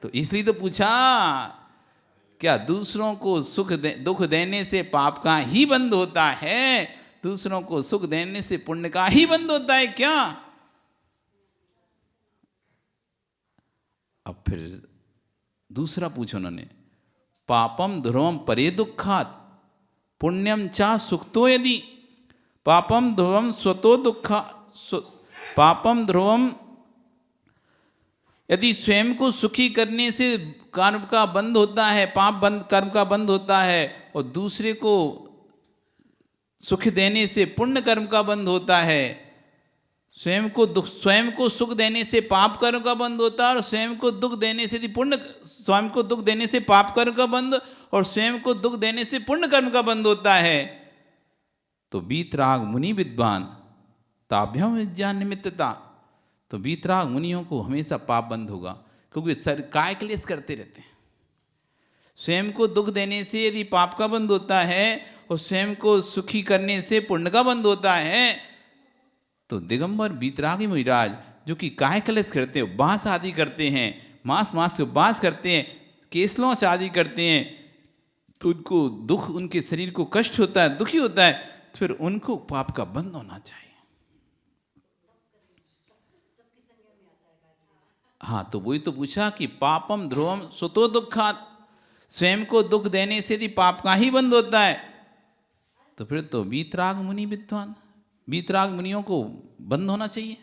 तो इसलिए तो पूछा, क्या दूसरों को दुख देने से पाप का ही बंद होता है, दूसरों को सुख देने से पुण्य का ही बंद होता है क्या? अब फिर दूसरा पूछो उन्होंने, पापम ध्रुवम परे दुखात पुण्यम चा सुक्तो यदि। पापम ध्रुवम स्वतो दुखा, पापम ध्रुवम यदि स्वयं को सुखी करने से कर्म का बंद होता है, पाप बंद, कर्म का बंद होता है, और दूसरे को सुख देने से पुण्य कर्म का बंद होता है। स्वयं को सुख देने से पाप कर्म का बंध होता है, और स्वयं को दुख देने से स्वयं को दुख देने से पाप कर्म का बंध, और स्वयं को दुख देने से पुण्य कर्म का बंध होता है। तो वीतराग मुनि विद्वान ताभ्यम विज्ञान निमित्तता, तो वीतराग मुनियों को हमेशा पाप बंध होगा, क्योंकि काय क्लेश करते रहते हैं। स्वयं को दुख देने से यदि पाप का बंध होता है और स्वयं को सुखी करने से पुण्य का बंध होता है, तो दिगंबर वीतरागी मुनिराज जो कि काय क्लेश करते हैं, उपवास आदि करते हैं, मास के उपवास करते हैं, केसलौच आदि करते हैं, तो उनको दुख, उनके शरीर को कष्ट होता है, दुखी होता है, तो फिर उनको पाप का बंध होना चाहिए। हाँ, तो वही तो पूछा कि पापम ध्रुवम सुतो दुखात, स्वयं को दुख देने से यदि पाप का ही बंध होता है, तो फिर तो वीतराग मुनि विद्वान, वीतराग मुनियों को बंद होना चाहिए।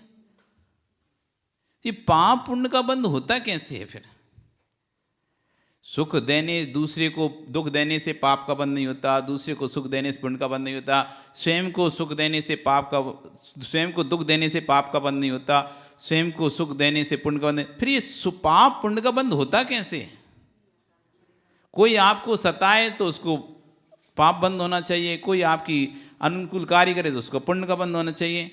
ये पाप पुण्य का बंध होता कैसे है फिर? सुख देने, दूसरे को दुख देने से पाप का बंध नहीं होता, दूसरे को सुख देने से पुण्य का बंध नहीं होता, स्वयं को सुख देने से स्वयं को दुख देने से पाप का बंध नहीं होता, स्वयं को सुख देने से पुण्य का बंध, फिर ये पाप पुण्य का बंध होता कैसे? कोई आपको सताए तो उसको पाप बंद होना चाहिए, कोई आपकी अनुकूल कार्य करे तो उसको पुण्य का बंध होना चाहिए।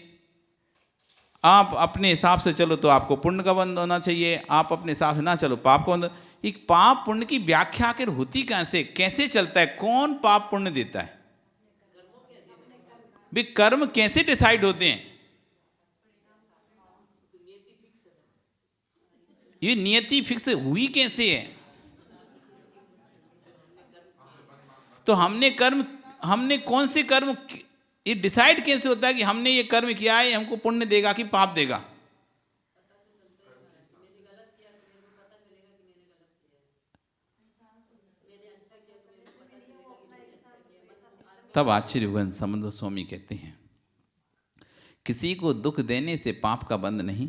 आप अपने हिसाब से चलो तो आपको पुण्य का बंध होना चाहिए, आप अपने हिसाब से ना चलो पाप का बंध। एक पाप पुण्य की व्याख्या आखिर होती कैसे, कैसे चलता है, कौन पाप पुण्य देता है? वे कर्म कैसे डिसाइड होते हैं? ये नियति फिक्स हुई कैसे है? तो हमने कौन से कर्म, ये डिसाइड कैसे होता है कि हमने ये कर्म किया है, हमको पुण्य देगा कि पाप देगा? तब आचार्य समन्वय स्वामी कहते हैं, किसी को दुख देने से पाप का बंध नहीं,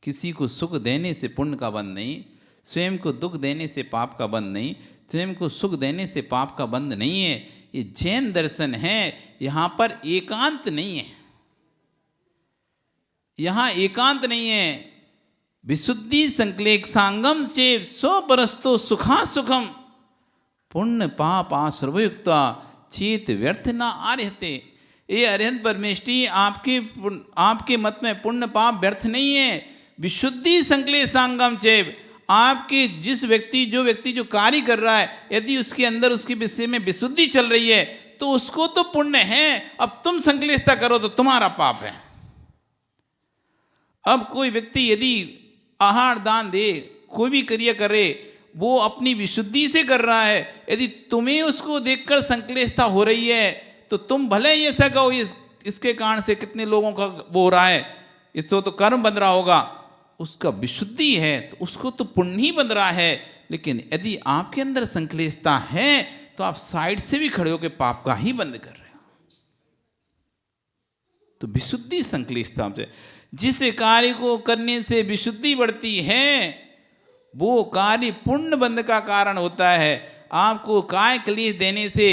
किसी को सुख देने से पुण्य का बंध नहीं, स्वयं को दुख देने से पाप का बंध नहीं, स्वयं को सुख देने से पाप का बंध नहीं है। ये जैन दर्शन है, यहाँ पर एकांत नहीं है, यहाँ एकांत नहीं है। विशुद्धि संक्लेश सांगम से स्वपरस्तो सुखा सुखम, पुण्य पाप आश्रवयुक्ता चेत व्यर्थ ना आर्यते। ये अरिहंत परमेष्टि आपके मत में पुण्य पाप व्यर्थ नहीं है। विशुद्धि संक्लेश सांगम चेव, आपके जो व्यक्ति जो कार्य कर रहा है, यदि उसके अंदर उसके विषय में विशुद्धि चल रही है तो उसको तो पुण्य है। अब तुम संक्लेशता करो तो तुम्हारा पाप है। अब कोई व्यक्ति यदि आहार दान दे, कोई भी क्रिया करे, वो अपनी विशुद्धि से कर रहा है, यदि तुम्हें उसको देखकर संक्लेशता हो रही है तो तुम भले ही ऐसा कहो इसके कारण से कितने लोगों का वो हो रहा है, इसको तो कर्म बंध रहा होगा, उसका विशुद्धि है तो उसको तो पुण्य ही बंध रहा है। लेकिन यदि आपके अंदर संक्लेशता है तो आप साइड से भी खड़े होकर पाप का ही बंद कर रहे हो। तो विशुद्धि संक्लेशता से, जिस कार्य को करने से विशुद्धि बढ़ती है वो कार्य पुण्य बंध का कारण होता है। आपको काय क्लेश देने से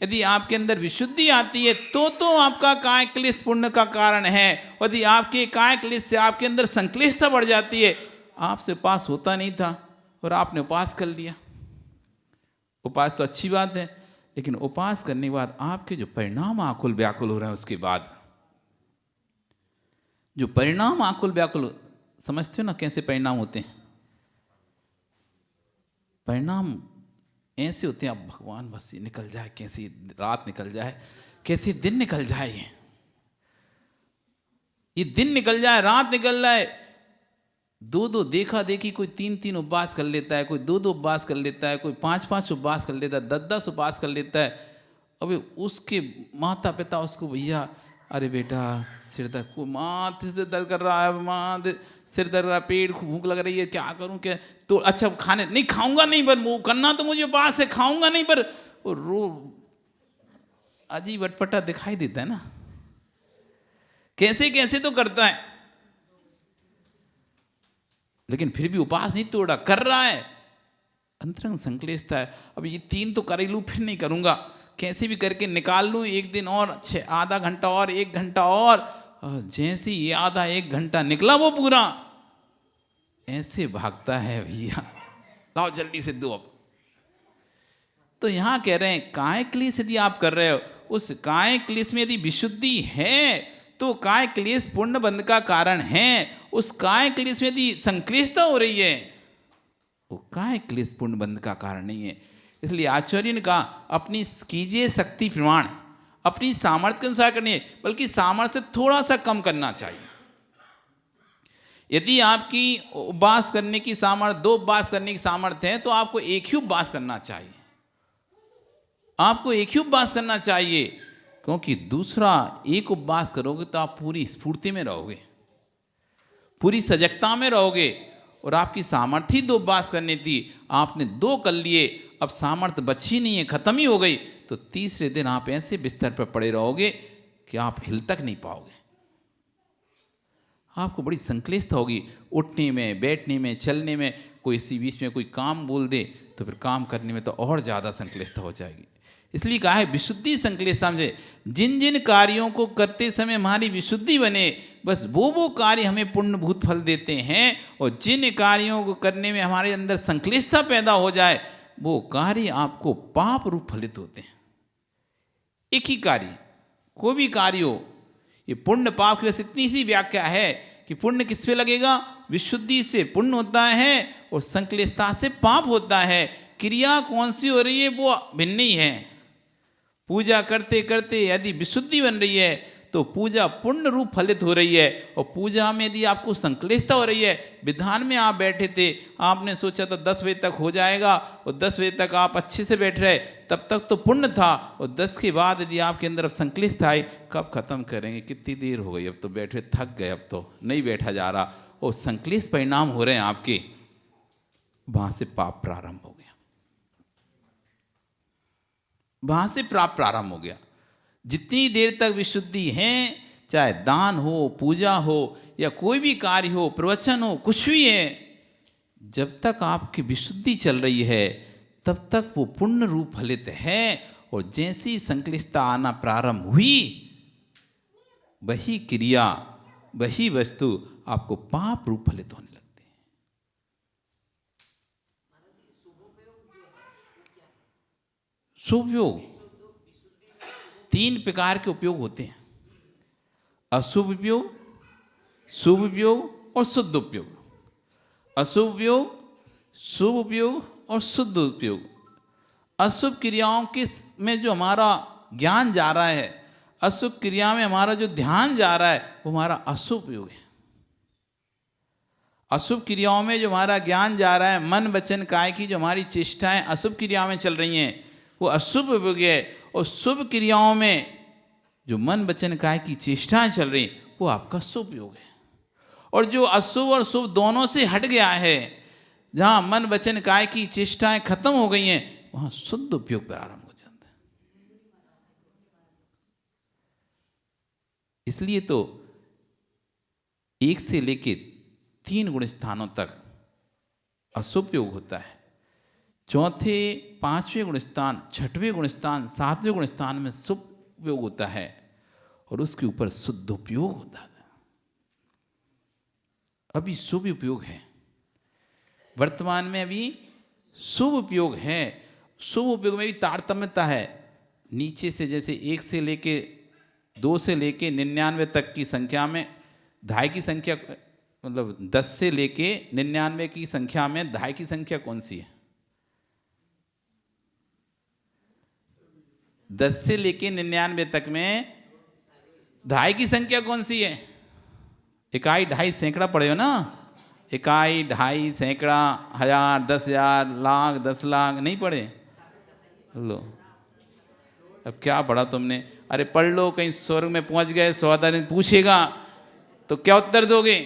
यदि आपके अंदर विशुद्धि आती है तो आपका काय क्लेश पुण्य का कारण है। यदि आपके काय क्लेश से आपके अंदर संक्लेशता बढ़ जाती है, आपसे उपास होता नहीं था और आपने उपास कर लिया। उपास तो अच्छी बात है, लेकिन उपास करने के बाद आपके जो परिणाम आकुल व्याकुल हो रहे हैं, उसके बाद जो परिणाम आकुल व्याकुल, समझते हो ना कैसे परिणाम होते हैं? परिणाम ऐसे होते हैं, अब भगवान बस ये निकल जाए, कैसी रात निकल जाए, कैसे दिन निकल जाए, ये दिन निकल जाए, रात निकल जाए। दो देखा देखी, कोई 3 उपवास कर लेता है, कोई 2 उपवास कर लेता है, कोई 5 उपवास कर लेता है, 10 उपवास कर लेता है। अबे उसके माता पिता उसको, भैया अरे बेटा सिर दर्द, माथे से दर्द कर रहा है, माँ सिर दर्द कर रहा है, पेट भूख लग रही है, क्या करूं क्या? तो अच्छा खाने नहीं खाऊंगा, नहीं पर वो करना तो मुझे उपास है, खाऊंगा नहीं, पर रो अजीब अटपटा दिखाई देता है ना, कैसे कैसे तो करता है, लेकिन फिर भी उपास नहीं तोड़ा, कर रहा है। अंतरंग संक्लेशता है। अब ये 3 तो कर ही लूं, फिर नहीं करूंगा, कैसे भी करके निकाल लूं, एक दिन और, आधा घंटा और, 1 घंटा और, और जैसे ही आधा 1 घंटा निकला वो पूरा ऐसे भागता है, भैया लाओ जल्दी से दो अब। तो यहां कह रहे हैं काय क्लेश यदि आप कर रहे हो, उस काय क्लेश में यदि विशुद्धि है तो काय क्लेश पूर्ण बंध का कारण है। उस काय क्लेश में यदि संक्लेशता हो रही है, वो काय क्लेश पूर्ण बंध का कारण नहीं है। इसलिए आचार्य ने कहा अपनी कीजिए शक्ति प्रमाण, अपनी सामर्थ्य के अनुसार करनी है, बल्कि सामर्थ्य से थोड़ा सा कम करना चाहिए। यदि आपकी उपवास करने की सामर्थ्य 2 उपवास करने की सामर्थ्य है तो आपको एक ही उपवास करना चाहिए, आपको एक ही उपवास करना चाहिए। क्योंकि दूसरा एक उपवास करोगे तो आप पूरी स्फूर्ति में रहोगे, पूरी सजगता में रहोगे। और आपकी सामर्थ्य 2 उपवास करनी थी, आपने 2 कर लिए, अब सामर्थ्य बची नहीं है, खत्म ही हो गई, तो तीसरे दिन आप ऐसे बिस्तर पर पड़े रहोगे कि आप हिल तक नहीं पाओगे। आपको बड़ी संक्लिष्ट होगी उठने में, बैठने में, चलने में। कोई इसी बीच में कोई काम बोल दे तो फिर काम करने में तो और ज़्यादा संक्लिष्ट हो जाएगी। इसलिए कहा है विशुद्धि संक्लेश समझे। जिन जिन कार्यों को करते समय हमारी विशुद्धि बने, बस वो कार्य हमें पुण्यभूत फल देते हैं। और जिन कार्यों को करने में हमारे अंदर संक्लिष्टता पैदा हो जाए, वो कार्य आपको पाप रूप फलित होते हैं। एक ही कार्य, कोई भी कार्य हो, ये पुण्य पाप की बस इतनी सी व्याख्या है कि पुण्य किस पे लगेगा, विशुद्धि से पुण्य होता है और संक्लिष्टता से पाप होता है। क्रिया कौन सी हो रही है वो भिन्न ही है। पूजा करते करते यदि विशुद्धि बन रही है तो पूजा पुण्य रूप फलित हो रही है। और पूजा में यदि आपको संक्लिष्टता हो रही है, विधान में आप बैठे थे, आपने सोचा था 10 बजे तक हो जाएगा और 10 बजे तक आप अच्छे से बैठ रहे, तब तक तो पुण्य था। और 10 के बाद यदि आपके अंदर अब संक्लिष्टता आई, कब खत्म करेंगे, कितनी देर हो गई, अब तो बैठे थक गए, अब तो नहीं बैठा जा रहा, और संक्लिष्ट परिणाम हो रहे हैं आपके, वहां से पाप प्रारंभ हो गया, वहां से पाप प्रारंभ हो गया। जितनी देर तक विशुद्धि है, चाहे दान हो, पूजा हो, या कोई भी कार्य हो, प्रवचन हो, कुछ भी है, जब तक आपकी विशुद्धि चल रही है तब तक वो पुण्य रूप फलित है। और जैसी संक्लिष्टता आना प्रारंभ हुई, वही क्रिया, वही वस्तु आपको पाप रूप फलित होने लगती है। शुभ उपयोग 3 प्रकार के उपयोग होते हैं, अशुभ उपयोग, शुभ उपयोग और शुद्ध उपयोग। अशुभ उपयोग, शुभ उपयोग और शुद्ध उपयोग। अशुभ क्रियाओं के में जो हमारा ज्ञान जा रहा है, अशुभ क्रिया में हमारा जो ध्यान जा रहा है, वो हमारा अशुभ उपयोग है। अशुभ क्रियाओं में जो हमारा ज्ञान जा रहा है, मन वचन काया की जो हमारी चेष्टाएं अशुभ क्रिया में चल रही हैं, वो अशुभ उपयोग है। और शुभ क्रियाओं में जो मन वचन काया की चेष्टाएं चल रही, वो आपका शुभ उपयोग है। और जो अशुभ और शुभ दोनों से हट गया है, जहां मन वचन काया की चेष्टाएं खत्म हो गई हैं, वहां शुद्ध उपयोग प्रारंभ हो जाता है। इसलिए तो 1 से लेके 3 गुण स्थानों तक अशुभ उपयोग होता है। चौथे, 5वें गुण स्थान, 6वें गुण स्थान, 7वें गुण स्थान में शुभ उपयोग होता है, और उसके ऊपर शुद्ध उपयोग होता है। अभी शुभ उपयोग है, वर्तमान में अभी शुभ उपयोग है। शुभ उपयोग में भी तारतम्यता है। नीचे से जैसे 1 से लेके 2 से लेके 99 तक की संख्या में धाई की संख्या, मतलब 10 से लेके 99 की संख्या में धाई की संख्या कौन सी है? 10 से लेके 99 तक में धाई की संख्या कौन सी है? इकाई, ढाई, सैकड़ा पढ़े हो ना? इकाई, ढाई, सैकड़ा, 1000, 10,000, लाख, 10 लाख नहीं पढ़े? लो, अब क्या पढ़ा तुमने? अरे पढ़ लो, कहीं स्वर्ग में पहुंच गए, सौदा पूछेगा तो क्या उत्तर दोगे?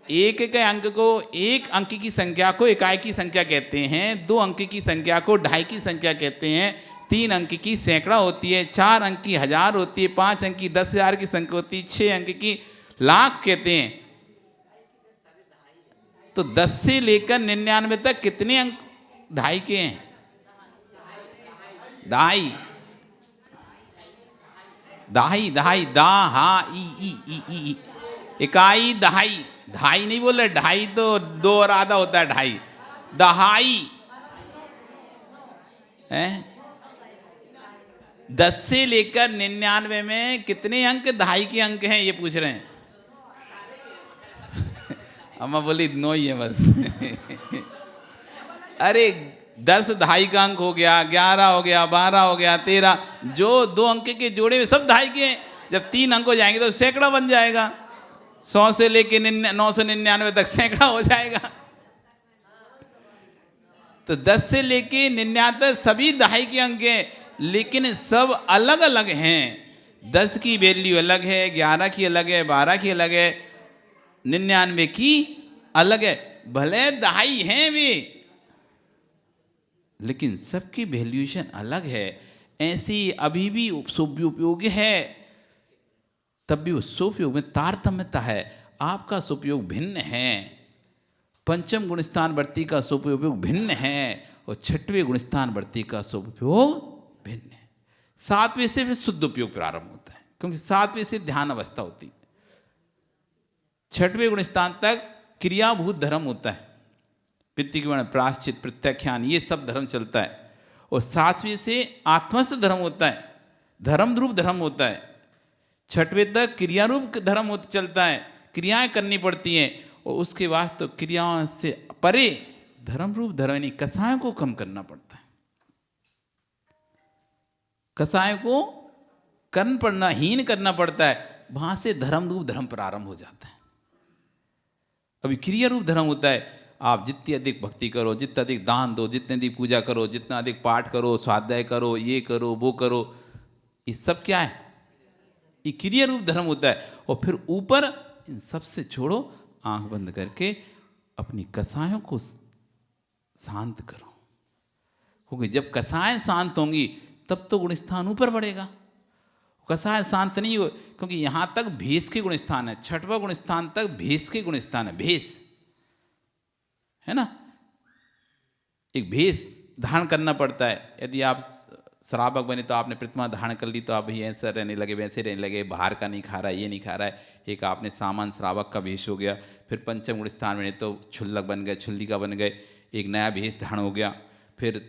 एक अंक को, 1 अंक की संख्या को इकाई की संख्या कहते हैं, 2 अंक की संख्या को ढाई की संख्या कहते हैं, 3 अंक की सैकड़ा होती है, 4 अंक की 1000 होती है, 5 अंक की 10,000 की संख्या होती है, 6 अंक की लाख कहते हैं। तो 10 से लेकर 99 तक कितने अंक ढाई के हैं? दहाई दहाई दा हा ई। इकाई दहाई, ढाई नहीं बोल रहे, ढाई तो दो और आधा होता है, ढाई दहाई है। 10 से लेकर 99 में कितने अंक दहाई के अंक हैं ये पूछ रहे हैं। अम्मा बोली 9 ही है बस। अरे 10 दहाई का अंक हो गया, 11 हो गया, 12 हो गया, 13, जो 2 अंक के जोड़े में सब दहाई के हैं। जब 3 अंक हो जाएंगे तो सैकड़ा बन जाएगा, 100 से लेके 999 तक सैकड़ा हो जाएगा। तो 10 से लेके 99 तक सभी दहाई के अंक हैं, लेकिन सब अलग अलग हैं। 10 की वैल्यू अलग है, 11 की अलग है, 12 की अलग है, 99 की अलग है। भले दहाई हैं वे, लेकिन सबकी वैल्यूएशन अलग है। ऐसी अभी भी सुपयोग है, तब भी उस सुपयोग में तारतम्यता है। आपका सुपयोग भिन्न है, पंचम गुणस्थान वर्ती का सुपयोग भिन्न है और छठवें गुणस्थान वर्ती का सुपयोग भिन्न है। 7वें से फिर शुद्ध उपयोग प्रारंभ होता है, क्योंकि 7वें से ध्यान अवस्था होती है। 6वें गुणस्थान तक क्रियाभूत धर्म होता है, पितृगण, प्रायश्चित, प्रत्याख्यान, ये सब धर्म चलता है। और 7वें से आत्मस्थ धर्म होता है, धर्म रूप धर्म होता है। 6वें तक क्रिया रूप धर्म चलता है, क्रियाएं करनी पड़ती हैं। और उसके बाद तो क्रियाओं से परे धर्म रूप धर्म यानी कसायों को कम करना पड़ता है। कसायों को कर्म पड़ना, हीन करना पड़ता है, वहां से धर्म रूप धर्म प्रारंभ हो जाता है। अभी क्रिया रूप धर्म होता है, आप जितनी अधिक भक्ति करो, जितना अधिक दान दो, जितनी अधिक पूजा करो, जितना अधिक पाठ करो, स्वाध्याय करो, ये करो वो करो, ये सब क्या है? ये क्रिया रूप धर्म होता है। और फिर ऊपर इन सब से छोड़ो, आंख बंद करके अपनी कसायों को शांत करो, क्योंकि जब कसाएं शांत होंगी तब तो गुणस्थान ऊपर बढ़ेगा। कसाय शांत नहीं हो, क्योंकि यहां तक भेष के गुणस्थान है, 6वां गुणस्थान तक भेष के गुणस्थान है। भेष है ना, एक भेष धारण करना पड़ता है। यदि आप श्रावक बने तो आपने प्रतिमा धारण कर ली, तो आप भी ऐसा रहने लगे, वैसे रहने लगे, बाहर का नहीं खा रहा है, ये नहीं खा रहा है, एक आपने सामान श्रावक का भेष हो गया। फिर पंचम गुणस्थान में तो छुल्लक बन गए, छुल्लिका बन गए, एक नया भेष धारण हो गया। फिर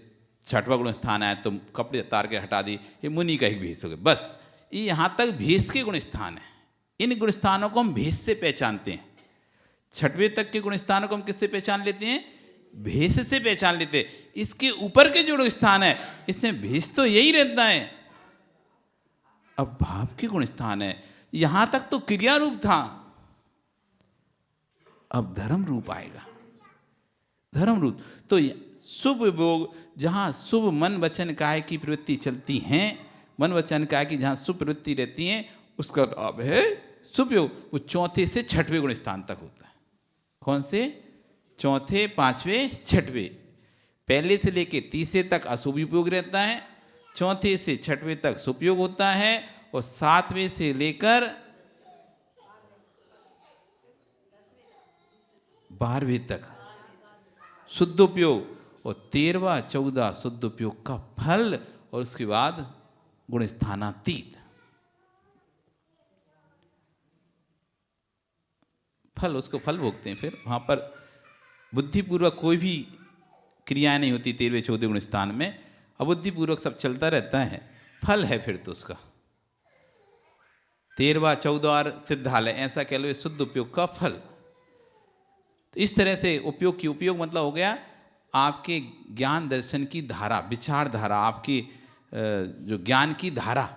6वां गुणस्थान आया तो कपड़े तार के हटा दी, ये मुनि का एक भेष हो गया। बस ये यहाँ तक भेष के गुणस्थान है। इन गुणस्थानों को हम भेष से पहचानते हैं। 6वें तक के गुणस्थानों को हम किससे पहचान लेते हैं? भेष से पहचान लेते हैं। इसके ऊपर के जो गुणस्थान है, इसमें भेष तो यही रहता है। अब भाव के गुणस्थान है, यहां तक तो क्रिया रूप था, अब धर्म रूप आएगा। धर्म रूप तो शुभ उपयोग, जहां शुभ मन वचन काय की प्रवृत्ति चलती हैं, मन वचन काय की जहां शुभ प्रवृत्ति रहती है, उसका नाम है शुभ योग। वो 4 से 6वें गुणस्थान तक होता है। कौन से? 4, 5, 6वें। पहले से लेके 30 तक अशुभ उपयोग रहता है, 4 से 6वें तक शुभ योग होता है, और 7वें से लेकर 12वें तक शुद्ध उपयोग, और 13वां 14 शुद्ध उपयोग का फल, और उसके बाद गुणस्थानातीत फल, उसको फल भोगते हैं। फिर वहां पर बुद्धिपूर्वक कोई भी क्रिया नहीं होती 13वें 14वें गुणस्थान में, अबुद्धिपूर्वक सब चलता रहता है। फल है फिर तो उसका 13वां 14 सिद्धालय, ऐसा कह लो, ये शुद्ध उपयोग का फल। तो इस तरह से उपयोग की, उपयोग मतलब हो गया आपके ज्ञान दर्शन की धारा, विचार धारा, आपकी जो ज्ञान की धारा,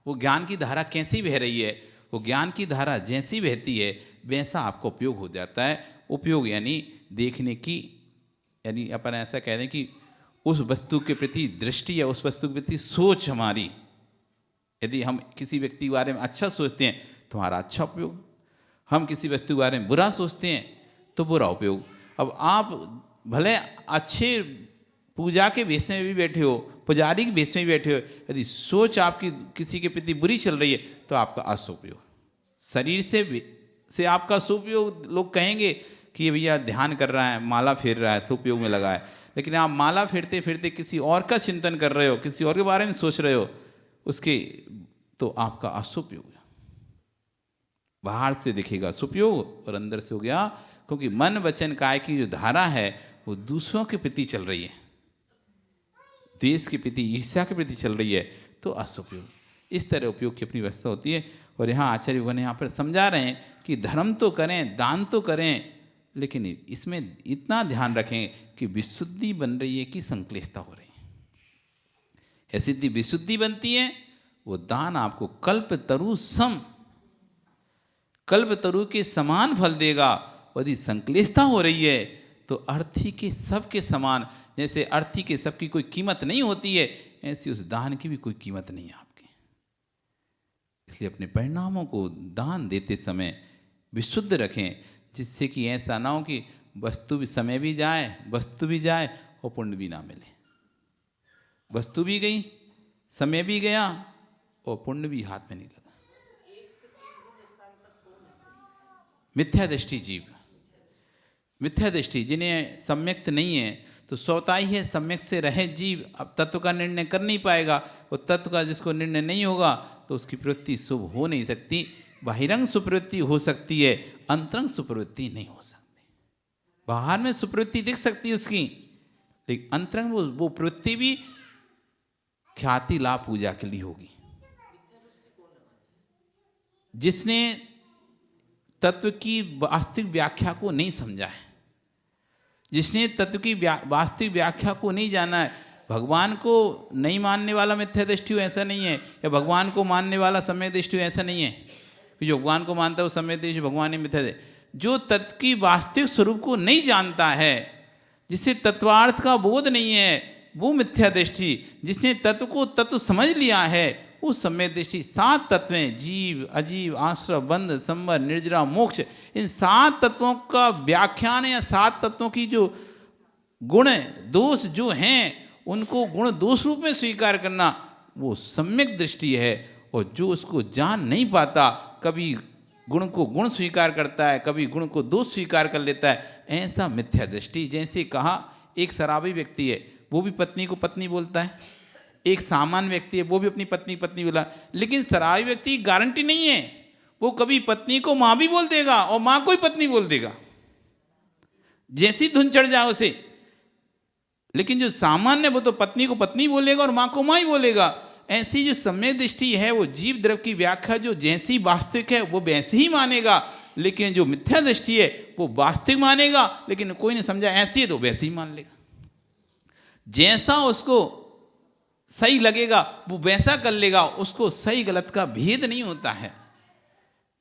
वो ज्ञान की धारा कैसी बह रही है, वो ज्ञान की धारा जैसी बहती है वैसा आपको उपयोग हो जाता है। उपयोग यानी देखने की, यानी अपन ऐसा कह रहे हैं कि उस वस्तु के प्रति दृष्टि या उस वस्तु के प्रति सोच हमारी, यदि हम किसी व्यक्ति के बारे में अच्छा सोचते हैं तो हमारा अच्छा उपयोग, हम किसी वस्तु के बारे में बुरा सोचते हैं तो बुरा उपयोग। अब आप भले अच्छे पूजा के भेष में भी बैठे हो, पुजारी के भेष में भी बैठे हो, यदि सोच आपकी किसी के प्रति बुरी चल रही है तो आपका असुपयोग। शरीर से आपका सुपयोग, लोग कहेंगे कि भैया ध्यान कर रहा है, माला फेर रहा है, सुपयोग में लगा है, लेकिन आप माला फेरते फेरते किसी और का चिंतन कर रहे हो, किसी और के बारे में सोच रहे हो, उसके तो आपका असुपयोग, बाहर से दिखेगा सुपयोग और अंदर से हो गया, क्योंकि मन वचन काय की जो धारा है वो दूसरों के प्रति चल रही है, देश के प्रति, ईर्ष्या के प्रति चल रही है, तो असुपयोग। इस तरह उपयोग की अपनी व्यवस्था होती है। और यहाँ आचार्य भगवान यहाँ पर समझा रहे हैं कि धर्म तो करें, दान तो करें, लेकिन इसमें इतना ध्यान रखें कि विशुद्धि बन रही है कि संक्लिष्टता हो रही है। ऐसी विशुद्धि बनती है, वो दान आपको कल्पतरु के समान फल देगा। यदि संक्लिष्टता हो रही है तो अर्थी के सब के समान, जैसे अर्थी के सब की कोई कीमत नहीं होती है, ऐसी उस दान की भी कोई कीमत नहीं है आपकी। इसलिए अपने परिणामों को दान देते समय विशुद्ध रखें, जिससे कि ऐसा ना हो कि वस्तु भी, समय भी जाए, वस्तु भी जाए और पुण्य भी ना मिले। वस्तु भी गई, समय भी गया और पुण्य भी हाथ में नहीं लगा। मिथ्या दृष्टि जीव, मिथ्या दृष्टि जिन्हें सम्यक्त नहीं है, तो स्वतः ही है सम्यक से रहे जीव अब तत्व का निर्णय कर नहीं पाएगा। और तत्व का जिसको निर्णय नहीं होगा तो उसकी प्रवृत्ति शुभ हो नहीं सकती। बाहिरंग सुप्रवृत्ति हो सकती है, अंतरंग सुप्रवृत्ति नहीं हो सकती। बाहर में सुप्रवृत्ति दिख सकती है उसकी, लेकिन अंतरंग वो प्रवृत्ति भी ख्याति लाभ पूजा के लिए होगी। जिसने तत्व की वास्तविक व्याख्या को नहीं समझा है, जिसने तत्व की वास्तविक व्याख्या को नहीं जाना है, भगवान को नहीं मानने वाला मिथ्या दृष्टि हो ऐसा नहीं है, या भगवान को मानने वाला सम्यक दृष्टि हो ऐसा नहीं है। जो भगवान को मानता है वो सम्यक दृष्टि, भगवान ही मिथ्या दृष्टि। जो तत्व की वास्तविक स्वरूप को नहीं जानता है, जिसे तत्वार्थ का बोध नहीं है, वो मिथ्या दृष्टि। जिसने तत्व को तत्व समझ लिया है वो सम्यक दृष्टि। 7 तत्वें, जीव, अजीव, आश्रव, बंध, संवर, निर्जरा, मोक्ष, इन 7 तत्वों का व्याख्यान या 7 तत्वों की जो गुण दोष जो हैं उनको गुण दोष रूप में स्वीकार करना, वो सम्यक दृष्टि है। और जो उसको जान नहीं पाता, कभी गुण को गुण स्वीकार करता है, कभी गुण को दोष स्वीकार कर लेता है, ऐसा मिथ्या दृष्टि। जैसे कहा एक शराबी व्यक्ति है, वो भी पत्नी को पत्नी बोलता है, एक सामान्य व्यक्ति है वो भी अपनी पत्नी पत्नी बोला, लेकिन शराबी व्यक्ति की गारंटी नहीं है, वो कभी पत्नी को माँ भी बोल देगा और माँ को ही पत्नी बोल देगा, जैसी धुन चढ़ जाए उसे। लेकिन जो सामान्य वो तो पत्नी को पत्नी बोलेगा और माँ को माँ ही बोलेगा। ऐसी जो सम्यक दृष्टि है वो जीव द्रव्य की व्याख्या जो जैसी वास्तविक है वो वैसे ही मानेगा, लेकिन जो मिथ्या दृष्टि है वो वास्तविक मानेगा, लेकिन कोई नहीं समझा ऐसी है तो वैसे ही मान लेगा। जैसा उसको सही लगेगा वो वैसा कर लेगा, उसको सही गलत का भेद नहीं होता है।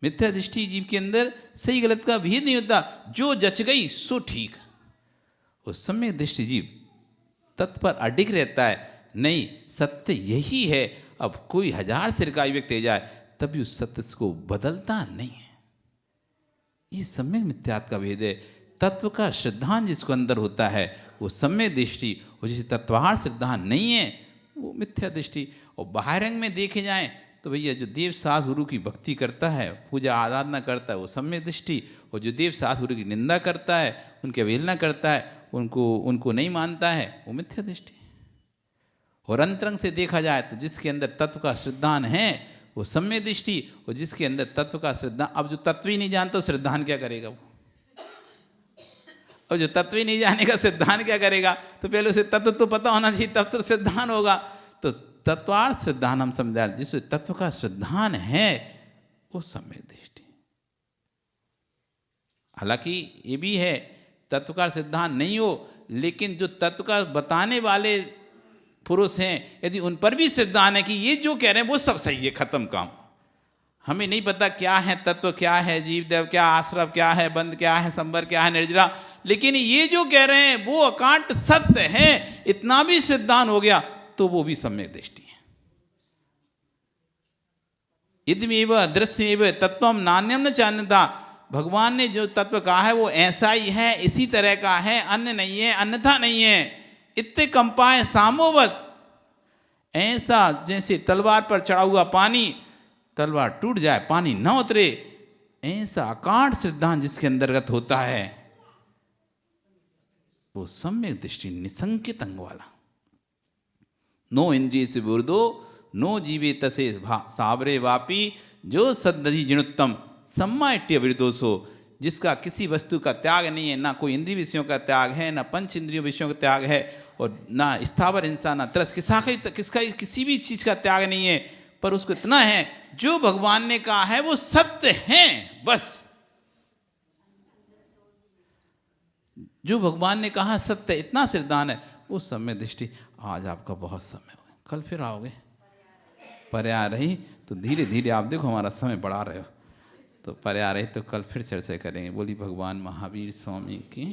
मिथ्या दृष्टि जीव के अंदर सही गलत का भेद नहीं होता, जो जच गई सो ठीक। उस सम्यक दृष्टि जीव तत्व पर अडिग रहता है, नहीं सत्य यही है। अब कोई 1000 सिर का व्यक्ति जाए तभी उस सत्य को बदलता नहीं है। ये सम्यक मिथ्यात्व का भेद है। तत्व का श्रद्धांत जिसको अंदर होता है वो सम्यक दृष्टि, और जिसे तत्वार्थ श्रद्धांत नहीं है वो मिथ्या दृष्टि। और बाहरंग में देखे जाएं तो भैया जो देव सास गुरु की भक्ति करता है, पूजा आराधना करता है, वो सम्यक दृष्टि। और जो देव सास गुरु की निंदा करता है, उनकी अवहेलना करता है, उनको नहीं मानता है, वो मिथ्या दृष्टि। और अंतरंग से देखा जाए तो जिसके अंदर तत्व का श्रद्धान है वो सम्यक दृष्टि, और जिसके अंदर तत्व का श्रद्धान, अब जो तत्व ही नहीं जानता श्रद्धान क्या करेगा वो? और जो तत्व ही नहीं जानेगा सिद्धांत क्या करेगा? तो पहले उसे तत्व तो पता होना चाहिए, तब तो सिद्धांत होगा। तो तत्वार्थ सिद्धांत हम समझा, जिस तत्व का सिद्धांत है वो सम्यक दृष्टि। हालांकि ये भी है तत्व का सिद्धांत नहीं हो, लेकिन जो तत्व का बताने वाले पुरुष हैं यदि उन पर भी सिद्धांत है कि ये जो कह रहे हैं वो सब सही है, खत्म काम। हमें नहीं पता क्या है तत्व, क्या है जीव देव, क्या आश्रव, क्या है बंध, क्या है संवर, क्या है निर्जरा, लेकिन ये जो कह रहे हैं वो अकांत सत्य है, इतना भी सिद्धांत हो गया तो वो भी सम्यक दृष्टि है। इदमेव दृश्यमेव तत्वम नान्यम न चान्यता। भगवान ने जो तत्व कहा है वो ऐसा ही है, इसी तरह का है, अन्य नहीं है, अन्यथा नहीं है। इत्ते कंपाए सामोवस, ऐसा जैसे तलवार पर चढ़ा हुआ पानी, तलवार टूट जाए पानी न उतरे, ऐसा अकांत सिद्धांत जिसके अंतर्गत होता है वो सम्यक दृष्टि, निसंकित अंग वाला। नो इंद्रिय से विरुद्धो नो जीवे तसे साबरे वापी जो सदजी जिनुत्तम सम्माट्य विदोषो। जिसका किसी वस्तु का त्याग नहीं है, ना कोई इंद्रिय विषयों का त्याग है, ना पंच इंद्रियों विषयों का त्याग है, और ना स्थावर इंसान, ना तरस किसका किसी भी चीज का त्याग नहीं है, पर उसको इतना है जो भगवान ने कहा है वो सत्य है। बस जो भगवान ने कहा सत्य, इतना सिरदान है। उस समय दृष्टि, आज आपका बहुत समय हो गया, कल फिर आओगे, पर आ रही तो धीरे धीरे आप देखो हमारा समय बढ़ा रहे हो, तो पर आ रही तो कल फिर चर्चा करेंगे। बोली भगवान महावीर स्वामी की।